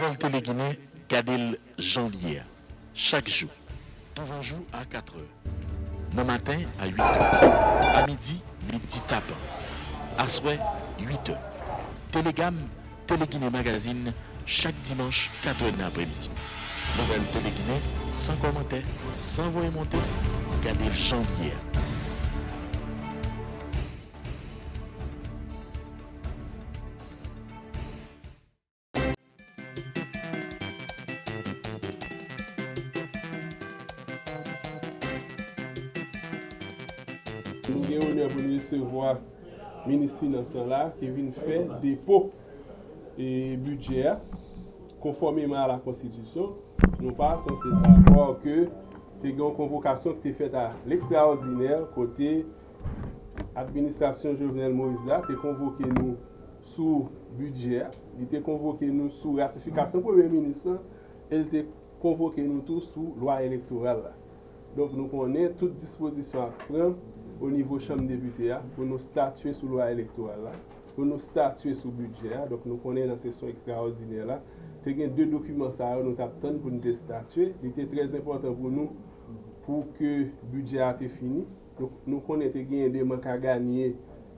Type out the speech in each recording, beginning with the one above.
Nouvelle Télé-Guinée, Kadel Janvier. Chaque jour. Tout jour à 4 h. Le matin à 8 h. À midi, midi tape. À soir, 8 h. Télégamme, Télé-Guinée Magazine, chaque dimanche, 4 h l'après-midi. Nouvelle Télé-Guinée, sans commentaire, sans voix monter, Kadel Janvier. Nous avons l'honneur pour nous recevoir le ministre des Finances là, qui vient faire dépôt et budget conformément à la Constitution. Nous pas censés savoir que c'est une convocation qui est faite à l'extraordinaire côté administration Jovenel Moïse là, qui a convoqué nous sous budget, il a convoqué nous sous ratification Premier ministre, elle a convoqué nous tous sous loi électorale là. Donc nous connaissons toutes dispositions à prendre au niveau chambre des députés pour nous statuer sous loi électorale là, pour nous statuer sous budget. Donc nous connaissons dans la session extraordinaire là, il y a deux documents ça nous attendons pour nous statuer. Il était très important pour nous pour que le budget a été fini. Donc nous connaissons qu'il y a des manques à gagner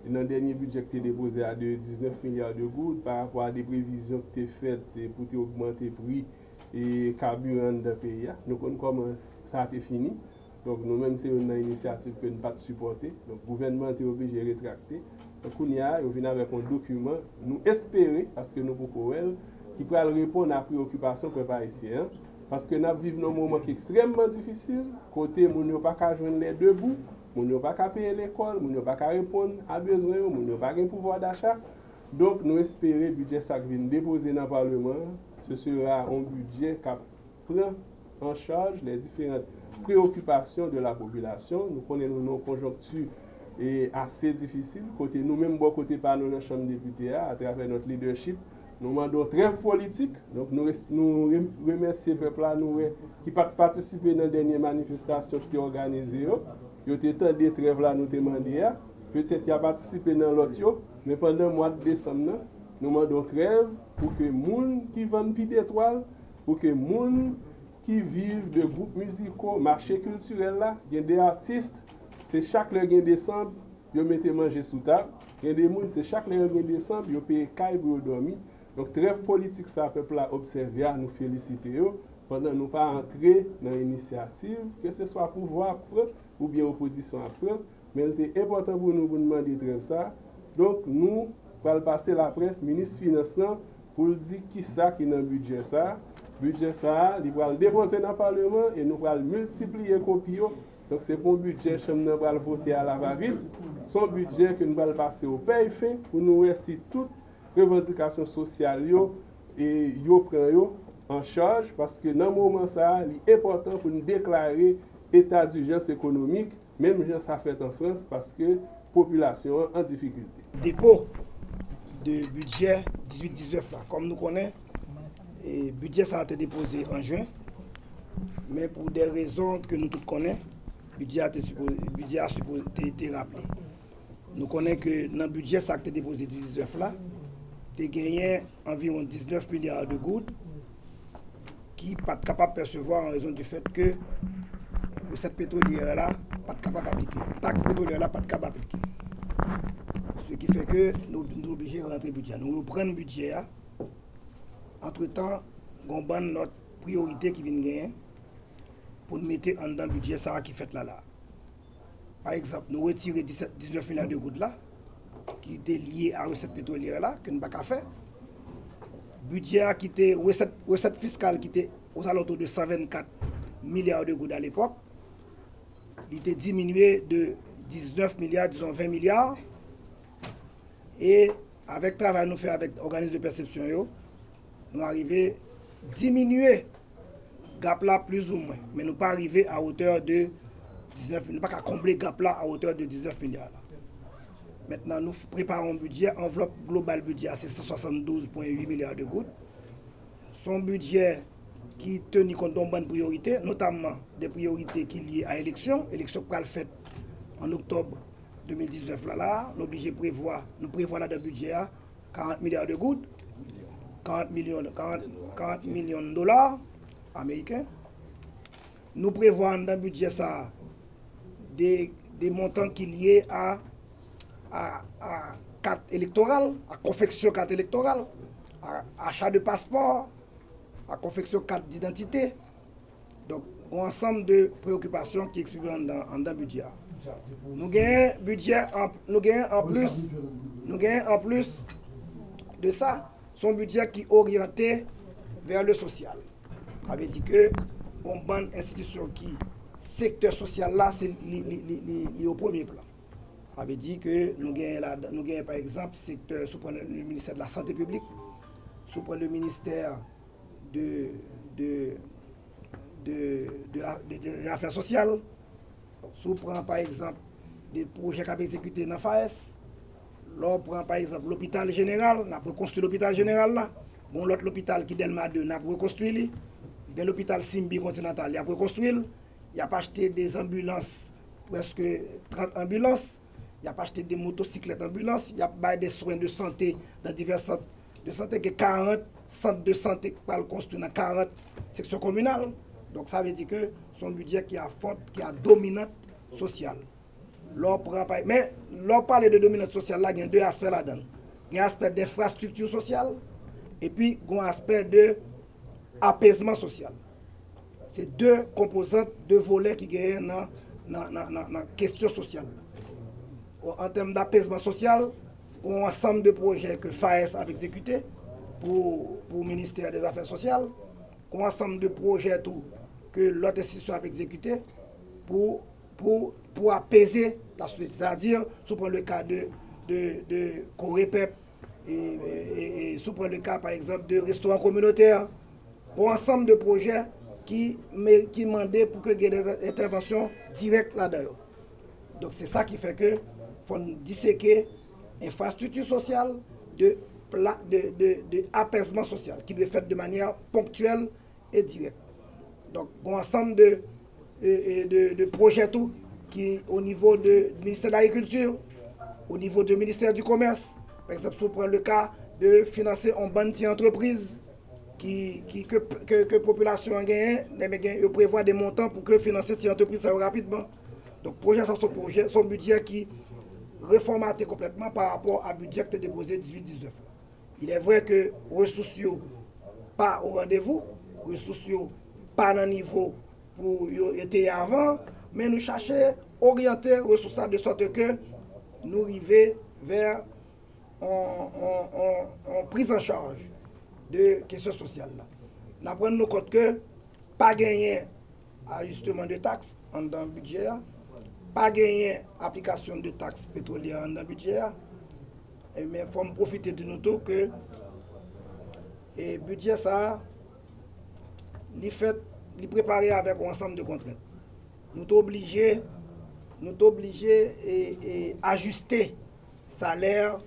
dans le dernier budget qui est déposé à 19 milliards de gouttes par rapport à des prévisions qui étaient faites pour augmenter le prix et carburant dans le pays. Nous connaissons comment ça a été fini. Donc nous-mêmes, c'est une initiative que nous ne pouvons pas supporter. Donc le gouvernement est obligé de rétracter. Donc on vient avec un document, nous espérons, parce que nous pouvons qui pourra répondre à la préoccupation des Haïtiens. Parce que nous vivons un moment extrêmement difficile. Côté, nous n'avons pas joindre les deux bouts, nous n'avons pas payer l'école, nous n'avons pas répondre à besoin, nous n'avons pas de pouvoir d'achat. Donc nous espérons que le budget qui vient déposer dans le Parlement, ce sera un budget qui prend en charge les différentes préoccupations de la population. Nous connaissons nos conjonctures assez difficiles. Côté nous-mêmes, bon côté par nos chambres de députés, à travers notre leadership, nous demandons trêve politique. Donc nous remercions le peuple qui a participé dans la dernière manifestation qui a organisée. Il y a eu des trêves là, nous demandons. Peut-être qu'il a participé dans l'autre, mais pendant le mois de décembre, nous demandons trêve pour que les gens qui vendent pieds d'étoiles, pour que les gens qui vivent de groupes musicaux, marché culturel là, il y a des artistes, c'est chaque leur gain décembre, ils mettent manger sous table. Il y a des gens, c'est chaque leur gain décembre, ils payent caille pour dormir. Donc trêve politique, ça peuple a observé, à nous féliciter pendant nous pas entrer dans l'initiative, que ce soit pouvoir ou bien opposition à prendre, mais c'est important pour nous demander trêve ça. Donc nous allons passer la presse, ministre des Finances, pour dire qui ça qui est dans le budget ça. Budget ça, il va le déposer dans le Parlement et nous allons multiplier les copies. Donc c'est pour un budget que nous allons voter à la va-vite. Son budget que nous allons passer au pays fin pour nous rester toutes les revendications sociales et yo prend en charge parce que dans ce moment ça, il est important pour nous déclarer état d'urgence économique, même si ça fait en France parce que la population est en difficulté. Dépôt de budget 18-19 là, comme nous connaissons. Le budget ça a été déposé en juin, mais pour des raisons que nous tous connaissons, le budget a été rappelé. Nous connaissons que dans le budget ça a été déposé 19 là, il a gagné environ 19 milliards de gouttes qui ne sont pas capables de percevoir en raison du fait que cette pétrolière là pas capable d'appliquer. La taxe pétrolière là pas capable d'appliquer. Ce qui fait que nous sommes obligés de rentrer le budget. Nous reprenons le budget. Entre-temps, nous avons notre priorité qui vient de gagner pour nous mettre en dedans le budget ça qui fait là. Par exemple, nous retirons 19 milliards de gouttes là, qui étaient liés à la recette pétrolière là, que nous n'avons pas fait. Budget qui était recette fiscale qui était aux alentours de 124 milliards de gouttes à l'époque, il était diminué de 19 milliards, disons 20 milliards. Et avec le travail que nous faisons avec l'organisme de perception, nous arrivons à diminuer le gap là plus ou moins. Mais nous ne pas arriver à hauteur de 19 milliards, pas combler le gap là à hauteur de 19 milliards. Maintenant, nous préparons un budget, enveloppe globale budget, c'est 172,8 milliards de gouttes. Son budget qui tient compte de bonnes priorités, notamment des priorités qui sont liées à l'élection. L'élection qui va être faite en octobre 2019. Nous prévoyons là dans le budget 40 milliards de gouttes. 40 millions de dollars américains. Nous prévoyons dans le budget ça des montants qui sont liés à carte électorale, à confection carte électorale, à achat de passeport, à confection carte d'identité. Donc, un ensemble de préoccupations qui expriment dans le budget. Nous gagnons budget en plus de ça, son budget qui est orienté vers le social. Ça veut dire que on bonne institution qui secteur social là c'est au premier plan. Ça veut dire que nous gagnons par exemple secteur sous le ministère de la santé publique, sous le ministère de l'affaires sociales, sous prend par exemple des projets qui ont été exécutés dans FAES, l'on prend par exemple l'hôpital général, on a reconstruit l'hôpital général là, bon l'autre l'hôpital qui Delma 2 n'a pas reconstruit, dans l'hôpital Simbi Continental, il a reconstruit, il a pas acheté des ambulances, presque 30 ambulances, il a pas acheté des motocyclettes ambulances, il a pas des soins de santé dans divers centres de santé, que 40 centres de santé qui sont construits dans 40 sections communales. Donc ça veut dire que son budget qui a forte, qui a dominante sociale. Mais l'on parle de dominante sociale, là, il y a deux aspects là-dedans. Il y a un aspect d'infrastructure sociale et puis il y a un aspect d'apaisement social. C'est deux composantes, deux volets qui gagnent dans la question sociale. En termes d'apaisement social, il y a un ensemble de projets que FAES a exécutés pour le ministère des Affaires sociales. Il y a un ensemble de projets tout, que l'autre institution a exécuté pour apaiser la société. C'est-à-dire, sous le cas de Corépep et sous le cas, par exemple, de restaurants communautaires, un ensemble de projets qui demandaient pour que il y ait des interventions directes là-dedans. Donc, c'est ça qui fait que faut disséquer infrastructure sociale de apaisement social qui doit être fait de manière ponctuelle et directe. Donc, un ensemble de projets tout qui au niveau du ministère de l'Agriculture, au niveau du ministère du Commerce, par exemple, si on prend le cas de financer une bonne entreprise que la population a gagné, il prévoit des montants pour que financer cette entreprise rapidement. Donc, projet, son budget qui reformaté complètement par rapport à budget qui était déposé 18-19. Il est vrai que les ressources pas au rendez-vous, les ressources pas dans le niveau pour être avant, mais nous cherchons à orienter les ressources de sorte que nous arrivions vers une prise en charge de questions sociales. Nous prenons compte que pas gagner ajustement de taxes dans le budget, pas gagner application de taxes pétrolières dans le budget, mais il faut profiter de nous que le budget ça, il préparé avec un ensemble de contraintes. Nous sommes obligés d'ajuster le salaire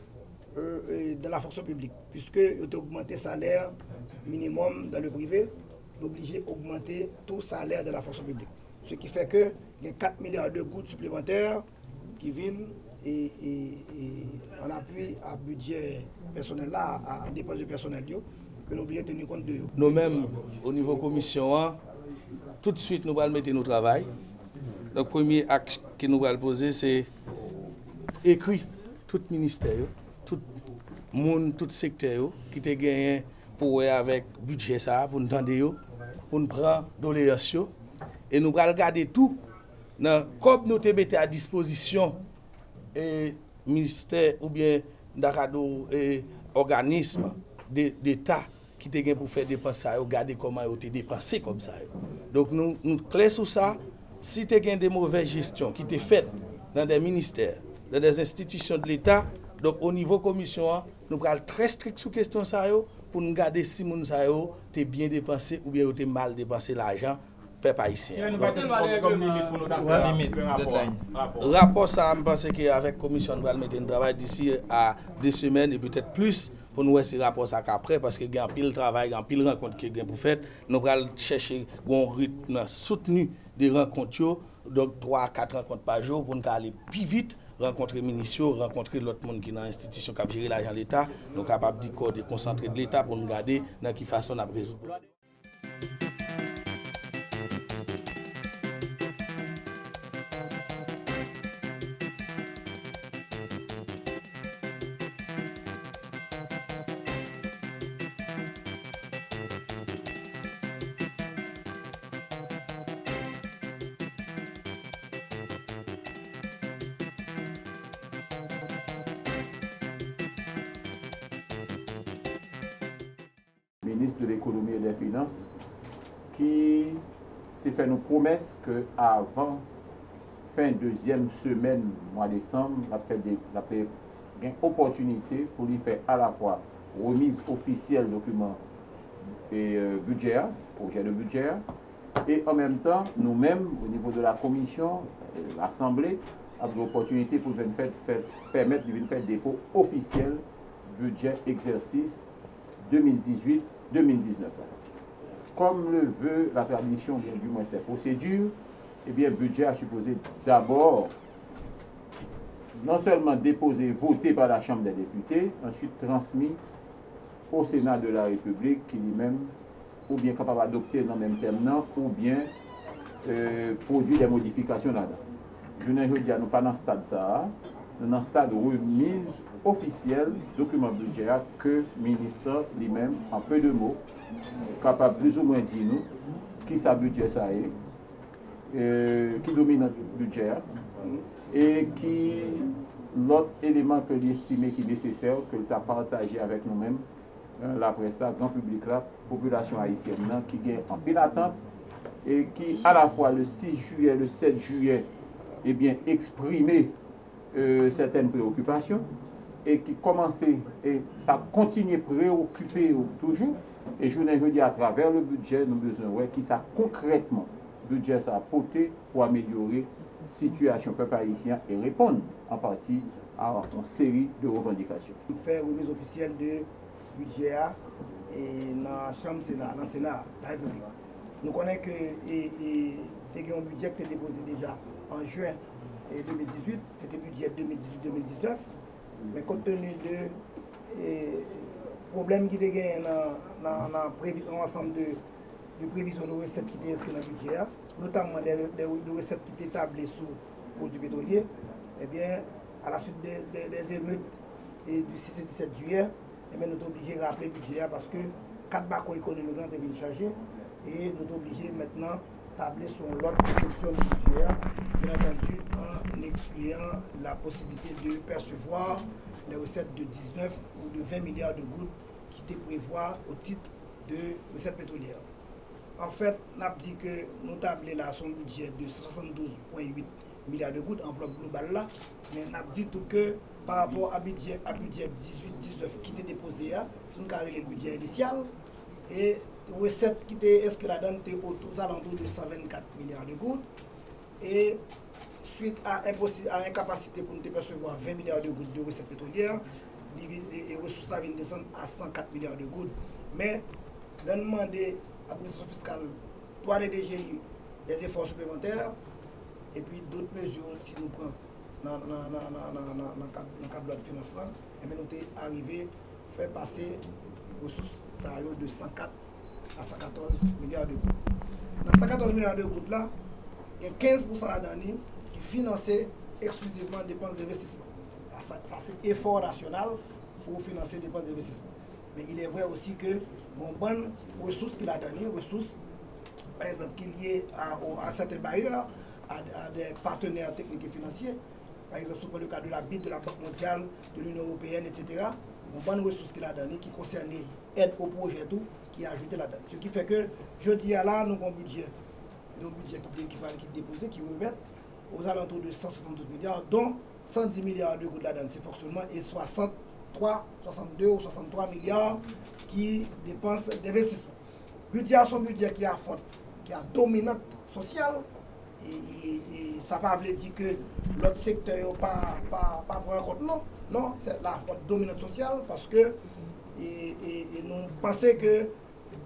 de la fonction publique, puisque nous avons augmenté le salaire minimum dans le privé, nous sommes obligés d'augmenter tout le salaire de la fonction publique. Ce qui fait que il y a 4 milliards de gouttes supplémentaires qui viennent en appui à budget personnel là, à dépenses de personnel, que nous obligés de tenir compte de eux. Nous-mêmes, au niveau commission, tout de suite, nous allons mettre nos travail. Le premier acte que nous allons poser, c'est écrire tout ministère, tout monde, tout secteur qui a gagné pour avec budget ça, pour nous entendre, pour nous prendre doléances. Et nous allons regarder tout. Comme nous te mettons à disposition et ministère ou bien organisme d'État qui te gagne pour faire dépenser ça, regarder comment ils ont dépensé comme ça. Donc nous clairs sur ça. Si tu as des mauvaises gestions qui sont faites dans des ministères, dans des institutions de l'État, donc au niveau commission, nous sommes très stricts sur la question ça pour nous garder si nous avons bien dépensé ou bien ont mal dépensé l'argent. Peuple haïtien. Rapport ça, je pense qu'avec la commission, nous allons mettre un travail d'ici à 2 semaines et peut-être plus pour nous voir ce rapport ça qu'après, parce qu'il y a un pile travail, un pile rencontre qui est pour faire. Nous allons chercher un rythme soutenu des rencontres, donc 3 à 4 rencontres par jour pour nous aller plus vite rencontrer ministres, rencontrer l'autre monde qui est dans l'institution qui a géré l'argent de l'État, nous sommes capables de concentrer de l'État pour nous garder dans quelle façon on a résoudre. Ministre de l'économie et des finances, qui a fait une promesse qu'avant fin deuxième semaine mois de décembre, on a fait une opportunité pour lui faire à la fois remise officielle document et budget, projet de budget, et en même temps, nous-mêmes, au niveau de la commission, l'Assemblée, avons l'opportunité pour permettre de faire dépôt officiel budget exercice 2018-2019. Comme le veut la tradition, bien du moins cette procédure, eh bien, le budget a supposé d'abord non seulement déposé, voté par la Chambre des députés, ensuite transmis au Sénat de la République, qui lui-même, ou bien capable d'adopter dans le même terme, ou bien produit des modifications là-dedans. Je ne dis nous pas dans ce stade ça, nous dans le stade remise officielle, document budgétaire que le ministre lui-même, en peu de mots, capable plus ou moins de dire nous qui sa budget ça est, qui domine notre budget et qui l'autre élément que l'estimé qui est nécessaire, que tu as partagé avec nous-mêmes, la presse, la grand public, la population haïtienne qui gagne en pile attente et qui à la fois le 6 juillet, le 7 juillet, eh bien exprimé certaines préoccupations et qui commençait et ça continue préoccuper toujours. Et je veux dire à travers le budget, nous besoin qui ça concrètement le budget ça a apporté pour améliorer la situation peuple haïtien et répondre en partie à une série de revendications. Faire remise officielle de budget et dans la Chambre Sénat, dans le Sénat de la République. Nous connaissons que un budget qui est déposé déjà en juin 2018, c'était budget 2018-2019, mais compte tenu de problèmes qui étaient dans l'ensemble de prévisions de recettes qui étaient inscrites dans le budget, notamment des recettes qui étaient tablées sous produits pétroliers, eh bien, à la suite des émeutes du 6 et 17 juillet, eh bien, nous sommes obligés de rappeler le budget parce que 4 barreaux économiques ont été chargés et nous sommes obligés maintenant de tabler sur l'autre conception du budget, bien entendu en excluant la possibilité de percevoir les recettes de 19 ou de 20 milliards de gouttes qui étaient prévues au titre de recettes pétrolières. En fait, on a dit que nous tablons là son budget de 72,8 milliards de gouttes, enveloppe globale là, mais on a dit tout que par rapport à budget 18-19 qui était déposé, si nous avons le budget initial, et recettes qui étaient inscrites là-dedans étaient aux alentours de 124 milliards de gouttes, et suite à incapacité pour nous percevoir 20 milliards de gouttes de recettes pétrolières, les ressources viennent descendre à 104 milliards de gouttes. Mais nous avons demandé à l'administration fiscale, 3 des DGI, des efforts supplémentaires, et puis d'autres mesures, si nous prenons dans le cadre de loi de financement, et bien nous sommes arrivés à faire passer les ressources de 104 à 114 milliards de gouttes. Dans 114 milliards de gouttes là, il y a 15% là-dedans qui financent exclusivement les dépenses d'investissement. Ça c'est effort national pour financer les dépenses d'investissement. Mais il est vrai aussi que bon, bonne ressources qu'il a donné, ressources par exemple qui sont liées à certains bailleurs, à des partenaires techniques et financiers, par exemple sur le cas de la BID, de la Banque mondiale, de l'Union européenne, etc. Bon, bonne ressources qu'il a donné qui concernent aide au projet tout, qui a ajouté là-dedans. Ce qui fait que je dis à là, nous avons un budget qui est déposé, qui remet aux alentours de 172 milliards, dont 110 milliards de gouttes là-dedans, c'est fonctionnement, et 62 ou 63 milliards qui dépensent d'investissement. Budget, son budget qui a dominante sociale, et ça ne veut pas dire que l'autre secteur n'est pas pour un compte, non. Non, c'est la dominante sociale parce que nous pensons que le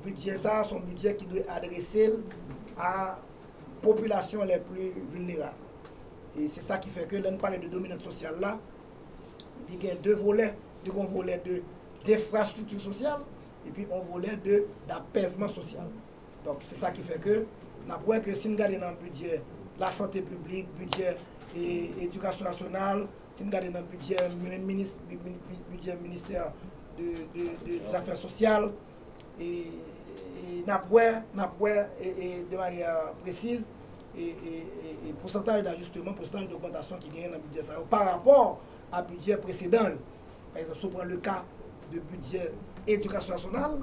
budget, ça, son budget qui doit adresser à la population les plus vulnérables. Et c'est ça qui fait que l'on parle de dominante sociale là, il y a deux volets. Un volet d'infrastructure sociale et puis un volet d'apaisement social. Donc c'est ça qui fait que, si nous regardons dans le budget la santé publique, budget et éducation nationale, si nous regardons dans le budget ministère des Affaires sociales, et de manière précise, et pourcentage d'ajustement, pourcentage d'augmentation qui gagne dans le budget ça, par rapport à budget précédent. Par exemple, si on prend le cas de budget éducation nationale,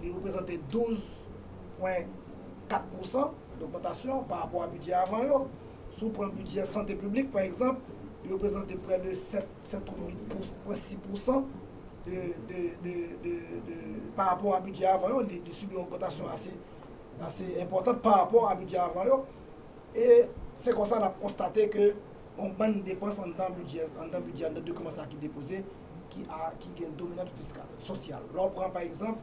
il représentait 12,4% d'augmentation par rapport à budget avant. Si on prend le budget santé publique, par exemple, il représentait près de 7 ou 8,6% par rapport à budget avant. Il subit une augmentation assez importante par rapport à budget avant. Et c'est comme ça qu'on a constaté que on bonne dépense en dans budget, de documents qui déposé, qui a une dominante fiscale, sociale. Là, on prend par exemple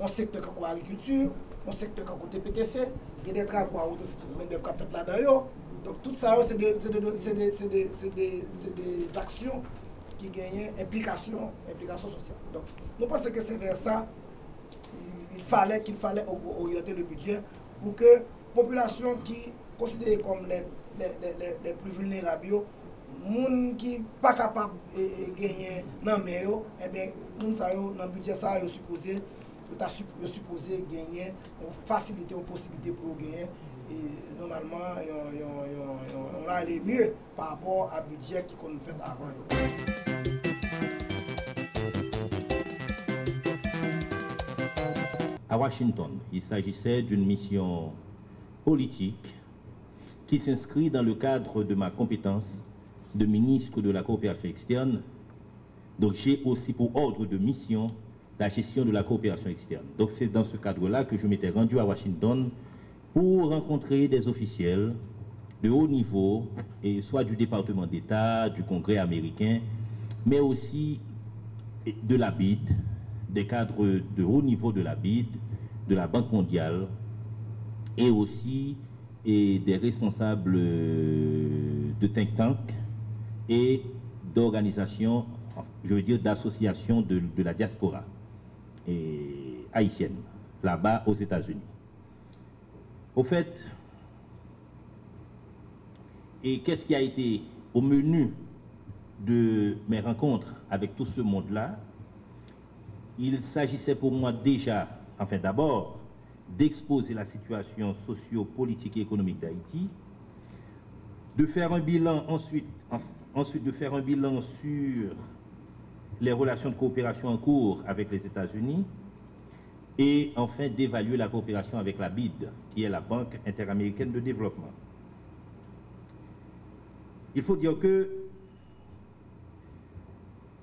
un secteur comme l'agriculture, un secteur comme le TPTC, il y a des travaux à haute qui sont faits là-dedans. Donc tout ça, c'est des actions qui gagnent implication sociale. Donc nous pensons que c'est vers ça qu'il fallait orienter le budget pour que la population qui considérée comme les plus vulnérables, les gens qui ne sont pas capables de gagner dans le meilleur, eh bien, dans le budget, ça est supposé gagner, faciliter une possibilité pour gagner. Et normalement, on va aller mieux par rapport à budget qu'on fait avant. À Washington, il s'agissait d'une mission politique qui s'inscrit dans le cadre de ma compétence de ministre de la coopération externe. Donc j'ai aussi pour ordre de mission la gestion de la coopération externe. Donc c'est dans ce cadre-là que je m'étais rendu à Washington pour rencontrer des officiels de haut niveau, et soit du département d'État, du Congrès américain, mais aussi de la BID, des cadres de haut niveau de la BID, de la Banque mondiale, et aussi des responsables de think tank et d'organisations, je veux dire d'associations de la diaspora haïtienne, là-bas aux États-Unis. Au fait, et qu'est-ce qui a été au menu de mes rencontres avec tout ce monde-là? Il s'agissait pour moi déjà, enfin d'abord, d'exposer la situation socio-politique et économique d'Haïti, de faire un bilan ensuite de faire un bilan sur les relations de coopération en cours avec les États-Unis, et enfin d'évaluer la coopération avec la BID, qui est la Banque interaméricaine de développement. Il faut dire que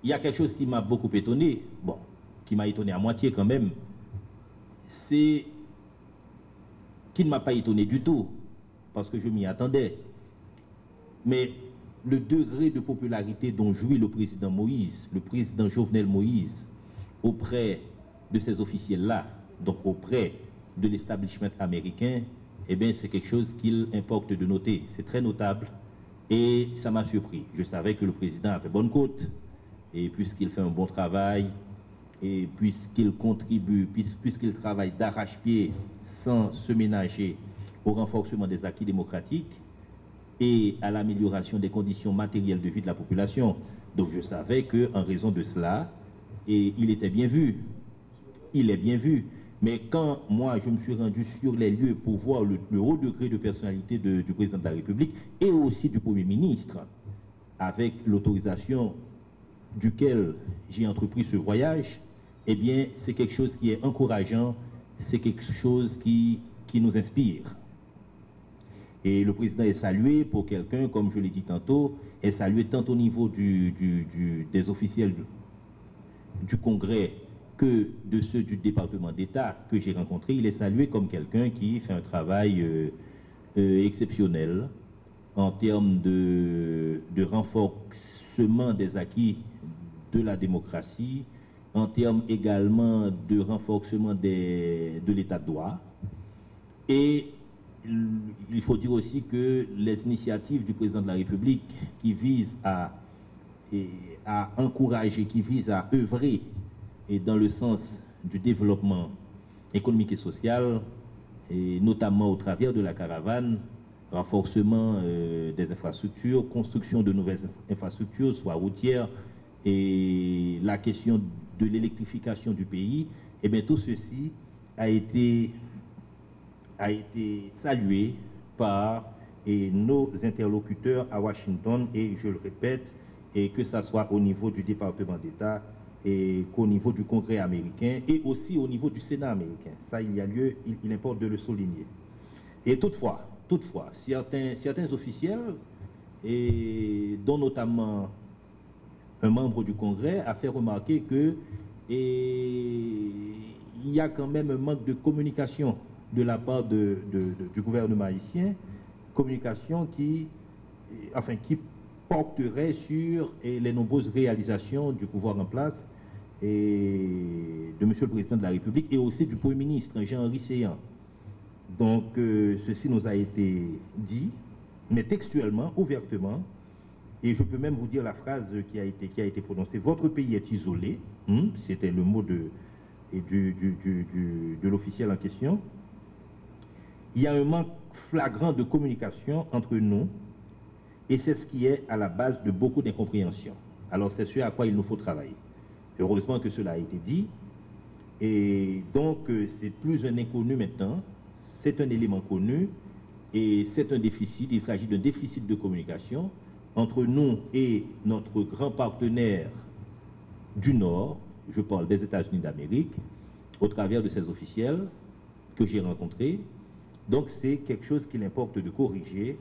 il y a quelque chose qui m'a beaucoup étonné, bon, qui m'a étonné à moitié quand même, c'est qui ne m'a pas étonné du tout, parce que je m'y attendais. Mais le degré de popularité dont jouit le président Moïse, le président Jovenel Moïse, auprès de ces officiels-là, donc auprès de l'establishment américain, eh bien c'est quelque chose qu'il importe de noter. C'est très notable et ça m'a surpris. Je savais que le président avait bonne côte, et puisqu'il fait un bon travail, et puisqu'il contribue, puisqu'il travaille d'arrache-pied sans se ménager au renforcement des acquis démocratiques et à l'amélioration des conditions matérielles de vie de la population. Donc je savais qu'en raison de cela, et il était bien vu, il est bien vu. Mais quand moi je me suis rendu sur les lieux pour voir le haut degré de personnalité du président de la République et aussi du Premier ministre, avec l'autorisation duquel j'ai entrepris ce voyage, eh bien, c'est quelque chose qui est encourageant, c'est quelque chose qui nous inspire. Et le président est salué pour quelqu'un, comme je l'ai dit tantôt, est salué tant au niveau des officiels du Congrès que de ceux du département d'État que j'ai rencontrés. Il est salué comme quelqu'un qui fait un travail exceptionnel en termes de renforcement des acquis de la démocratie, en termes également de renforcement de l'état de droit. Et il faut dire aussi que les initiatives du président de la République qui visent à encourager, qui visent à œuvrer et dans le sens du développement économique et social, et notamment au travers de la caravane, renforcement des infrastructures, construction de nouvelles infrastructures, soit routières, et la question de l'électrification du pays, et bien tout ceci a été salué par nos interlocuteurs à Washington, et je le répète, et que ce soit au niveau du département d'État et qu'au niveau du Congrès américain et aussi au niveau du Sénat américain. Ça, il y a lieu, il importe de le souligner. Et toutefois, certains officiels, et dont notamment un membre du Congrès, a fait remarquer que il y a quand même un manque de communication de la part du gouvernement haïtien, communication qui porterait sur les nombreuses réalisations du pouvoir en place et de M. le Président de la République et aussi du Premier ministre, Jean-Henri Séan. Donc, ceci nous a été dit, mais textuellement, ouvertement, et je peux même vous dire la phrase qui a été prononcée. Votre pays est isolé, c'était le mot de l'officiel en question. Il y a un manque flagrant de communication entre nous, et c'est ce qui est à la base de beaucoup d'incompréhension. Alors c'est ce à quoi il nous faut travailler. Heureusement que cela a été dit, et donc c'est plus un inconnu maintenant, c'est un élément connu, et c'est un déficit, il s'agit d'un déficit de communication entre nous et notre grand partenaire du Nord, je parle des États-Unis d'Amérique, au travers de ces officiels que j'ai rencontrés. Donc c'est quelque chose qu'il importe de corriger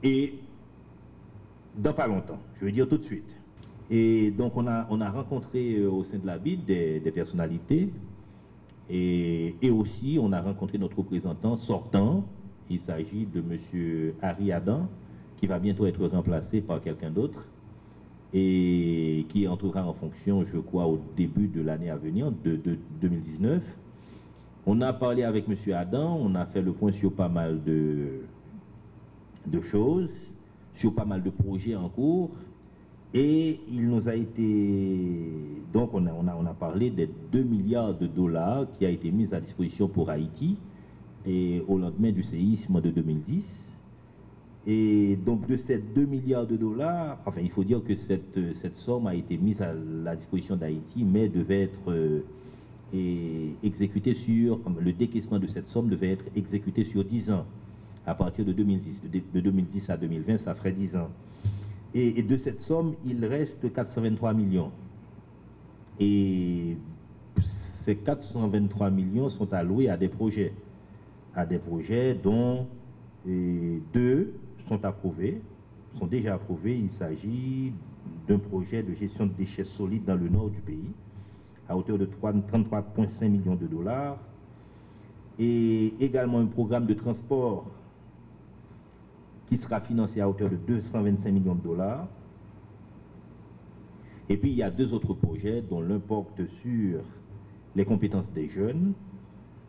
et dans pas longtemps, je veux dire tout de suite. Et donc on a rencontré au sein de la BID des personnalités et aussi on a rencontré notre représentant sortant. Il s'agit de M. Harry Adam, qui va bientôt être remplacé par quelqu'un d'autre et qui entrera en fonction, je crois, au début de l'année à venir, de 2019. On a parlé avec M. Adam, on a fait le point sur pas mal de choses, sur pas mal de projets en cours, et il nous a été... Donc on a parlé des 2 milliards de dollars qui a été mis à disposition pour Haïti et au lendemain du séisme de 2010. Et donc de ces 2 milliards de dollars, enfin il faut dire que cette somme a été mise à la disposition d'Haïti, mais devait être exécutée sur, le décaissement de cette somme devait être exécuté sur 10 ans, à partir de 2010. De 2010 à 2020, ça ferait 10 ans. Et de cette somme, il reste 423 millions. Et ces 423 millions sont alloués à des projets dont 2 sont approuvés, sont déjà approuvés. Il s'agit d'un projet de gestion de déchets solides dans le nord du pays, à hauteur de 33,5 millions de dollars, et également un programme de transport qui sera financé à hauteur de 225 millions de dollars. Et puis il y a 2 autres projets dont l'un porte sur les compétences des jeunes.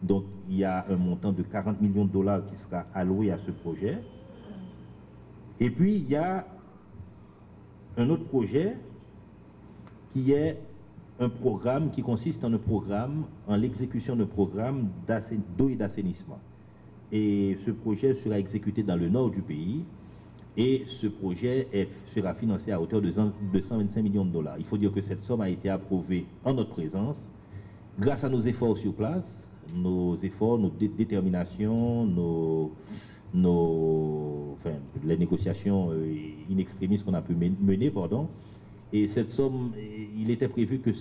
Donc il y a un montant de 40 millions de dollars qui sera alloué à ce projet. Et puis il y a un autre projet qui est un programme qui consiste en l'exécution d'un programme d'eau et d'assainissement. Et ce projet sera exécuté dans le nord du pays et ce projet sera financé à hauteur de 125 millions de dollars. Il faut dire que cette somme a été approuvée en notre présence grâce à nos efforts sur place, nos déterminations, les négociations in extremis qu'on a pu mener, pardon. Et cette somme, il était prévu que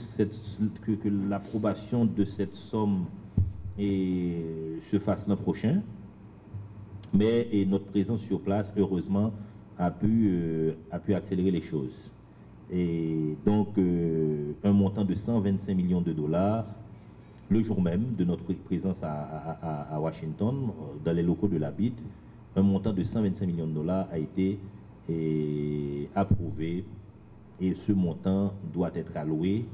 l'approbation de cette somme se fasse l'an prochain. Mais notre présence sur place, heureusement, a pu accélérer les choses. Et donc, un montant de 125 millions de dollars, le jour même de notre présence à Washington, dans les locaux de la BID, un montant de 125 millions de dollars a été approuvé. Et ce montant va être alloué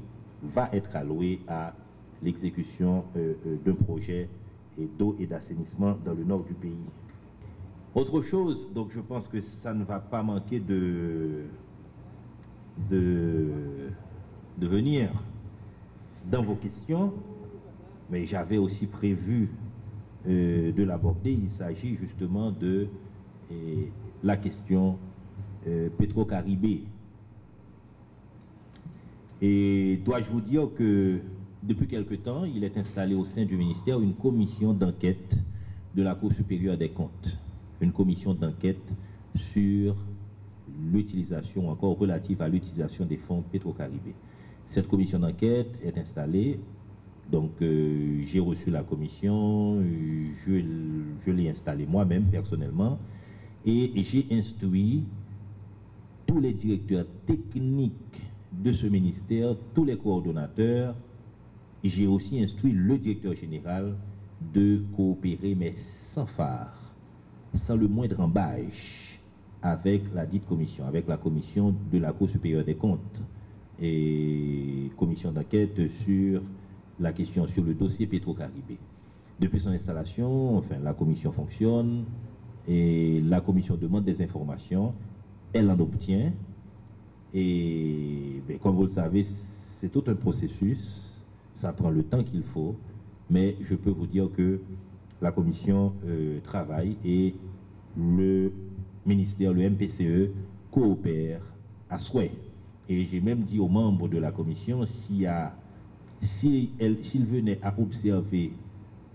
à l'exécution d'un projet d'eau et d'assainissement dans le nord du pays. Autre chose, donc je pense que ça ne va pas manquer de venir dans vos questions, mais j'avais aussi prévu de l'aborder. Il s'agit justement de la question Petro-Caribé. Et dois-je vous dire que depuis quelque temps, il est installé au sein du ministère une commission d'enquête de la Cour supérieure des comptes. Une commission d'enquête sur l'utilisation, encore relative à l'utilisation des fonds Petro-Caribé. Cette commission d'enquête est installée, donc j'ai reçu la commission, je l'ai installée moi-même personnellement, et j'ai instruit tous les directeurs techniques de ce ministère, tous les coordonnateurs. J'ai aussi instruit le directeur général de coopérer, mais sans phare, sans le moindre embâche, avec la dite commission, avec la commission de la Cour supérieure des comptes, et commission d'enquête sur la question, sur le dossier Petro-Caribé. Depuis son installation, enfin, la commission fonctionne, et la commission demande des informations, elle en obtient, et ben, comme vous le savez, c'est tout un processus, ça prend le temps qu'il faut, mais je peux vous dire que la commission travaille et le ministère, le MPCE, coopère à souhait. Et j'ai même dit aux membres de la commission, s'ils venaient à observer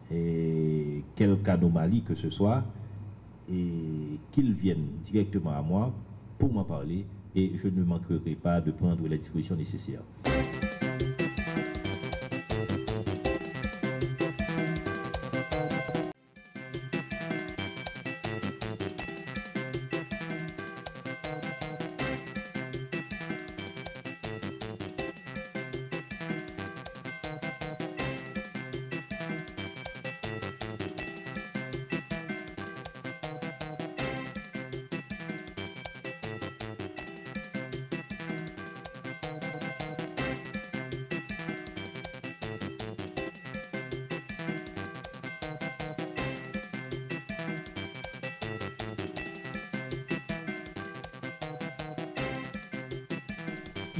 quelque anomalie que ce soit, et qu'ils viennent directement à moi pour m'en parler, et je ne manquerai pas de prendre les dispositions nécessaires.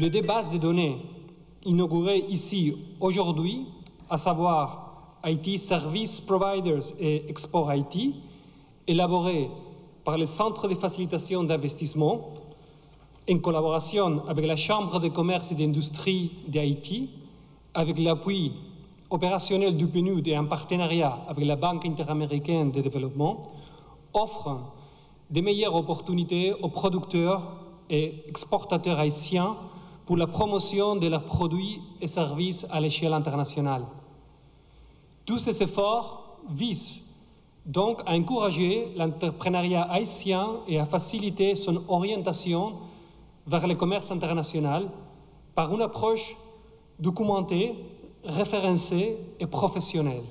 Le débat des données inauguré ici aujourd'hui, à savoir IT Service Providers et Export IT, élaboré par le Centre de facilitation d'investissement, en collaboration avec la Chambre de commerce et d'industrie d'Haïti, avec l'appui opérationnel du PNUD et en partenariat avec la Banque interaméricaine de développement, offre de meilleures opportunités aux producteurs et exportateurs haïtiens pour la promotion de leurs produits et services à l'échelle internationale. Tous ces efforts visent donc à encourager l'entrepreneuriat haïtien et à faciliter son orientation vers le commerce international par une approche documentée, référencée et professionnelle.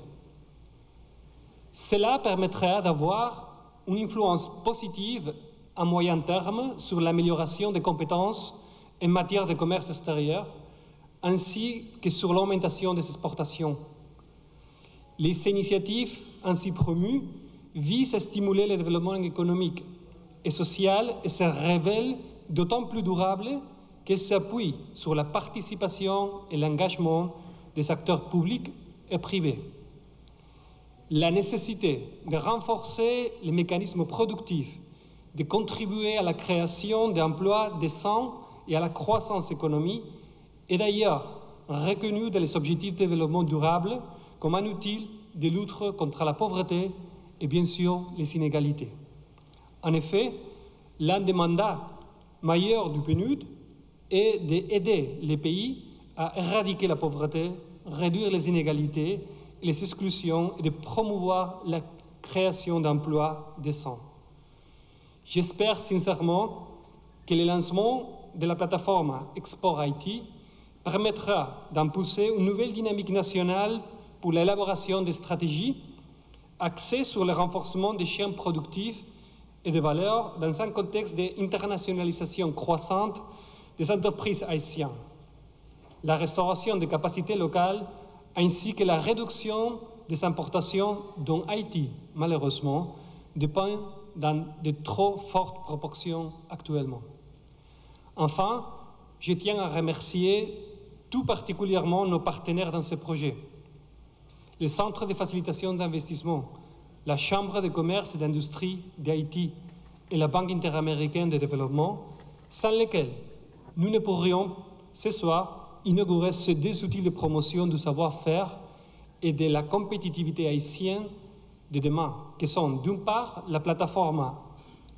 Cela permettra d'avoir une influence positive à moyen terme sur l'amélioration des compétences en matière de commerce extérieur, ainsi que sur l'augmentation des exportations. Les initiatives ainsi promues visent à stimuler le développement économique et social et se révèlent d'autant plus durables qu'elles s'appuient sur la participation et l'engagement des acteurs publics et privés. La nécessité de renforcer les mécanismes productifs, de contribuer à la création d'emplois décents et à la croissance économique est d'ailleurs reconnue dans les objectifs de développement durable comme un outil de lutte contre la pauvreté et bien sûr les inégalités. En effet, l'un des mandats majeurs du PNUD est d'aider les pays à éradiquer la pauvreté, réduire les inégalités et les exclusions et de promouvoir la création d'emplois décents. J'espère sincèrement que le lancement de la plateforme Export IT permettra d'impulser une nouvelle dynamique nationale pour l'élaboration de stratégies axées sur le renforcement des chaînes productives et de valeur dans un contexte d'internationalisation croissante des entreprises haïtiennes, la restauration des capacités locales ainsi que la réduction des importations dont Haïti, malheureusement, dépend dans de trop fortes proportions actuellement. Enfin, je tiens à remercier tout particulièrement nos partenaires dans ce projet. Le Centre de facilitation d'investissement, la Chambre de commerce et d'industrie d'Haïti et la Banque interaméricaine de développement, sans lesquels nous ne pourrions ce soir inaugurer ces deux outils de promotion du savoir-faire et de la compétitivité haïtienne de demain, qui sont d'une part la plateforme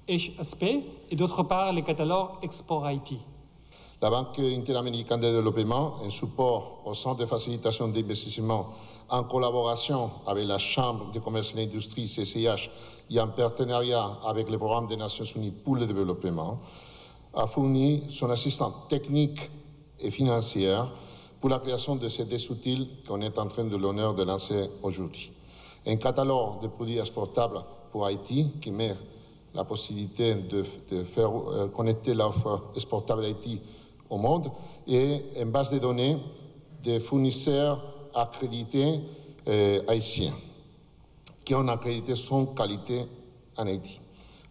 HSP et d'autre part le catalogue Export Haïti. La Banque interaméricaine de développement, un support au Centre de facilitation d'investissement en collaboration avec la Chambre de commerce et d'industrie, CCH, et en partenariat avec le Programme des Nations Unies pour le développement, a fourni son assistance technique et financière pour la création de ces deux outils qu'on est en train de l'honneur de lancer aujourd'hui. Un catalogue de produits exportables pour Haïti qui met la possibilité de faire connecter l'offre exportable d'Haïti au monde et une base de données des fournisseurs accrédités haïtiens qui ont accrédité son qualité en Haïti.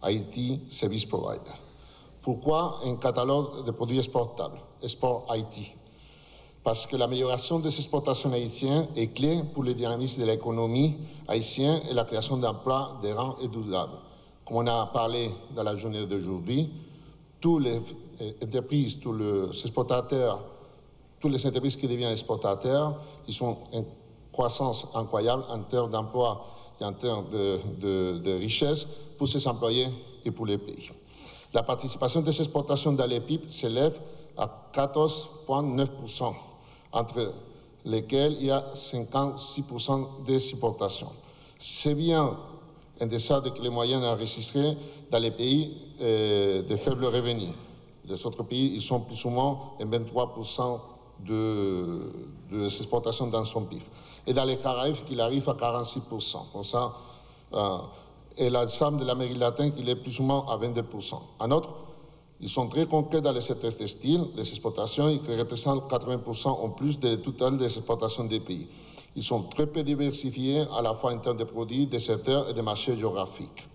Haïti Service Provider. Pourquoi un catalogue de produits exportables, Export Haïti? Parce que l'amélioration des exportations haïtiennes est clé pour le dynamisme de l'économie haïtienne et la création d'emplois de rang et durables. Comme on a parlé dans la journée d'aujourd'hui, toutes les entreprises, tous les exportateurs, toutes les entreprises qui deviennent exportateurs, ils sont en croissance incroyable en termes d'emploi et en termes de richesse pour ces employés et pour les pays. La participation des exportations dans les PIB s'élève à 14,9%, entre lesquels il y a 56% des exportations. C'est bien en deçà de les moyennes enregistrées dans les pays de faible revenu. Les autres pays, ils sont plus ou moins à 23% de exportations dans son PIB. Et dans les Caraïbes, il arrive à 46%. Comme ça, et l'ensemble de l'Amérique latine, il est plus ou moins à 22%. En outre, ils sont très concrets dans les secteurs textiles, les exportations, qui représentent 80% en plus du total des exportations des pays. Ils sont très peu diversifiés à la fois en termes de produits, de secteurs et de marchés géographiques.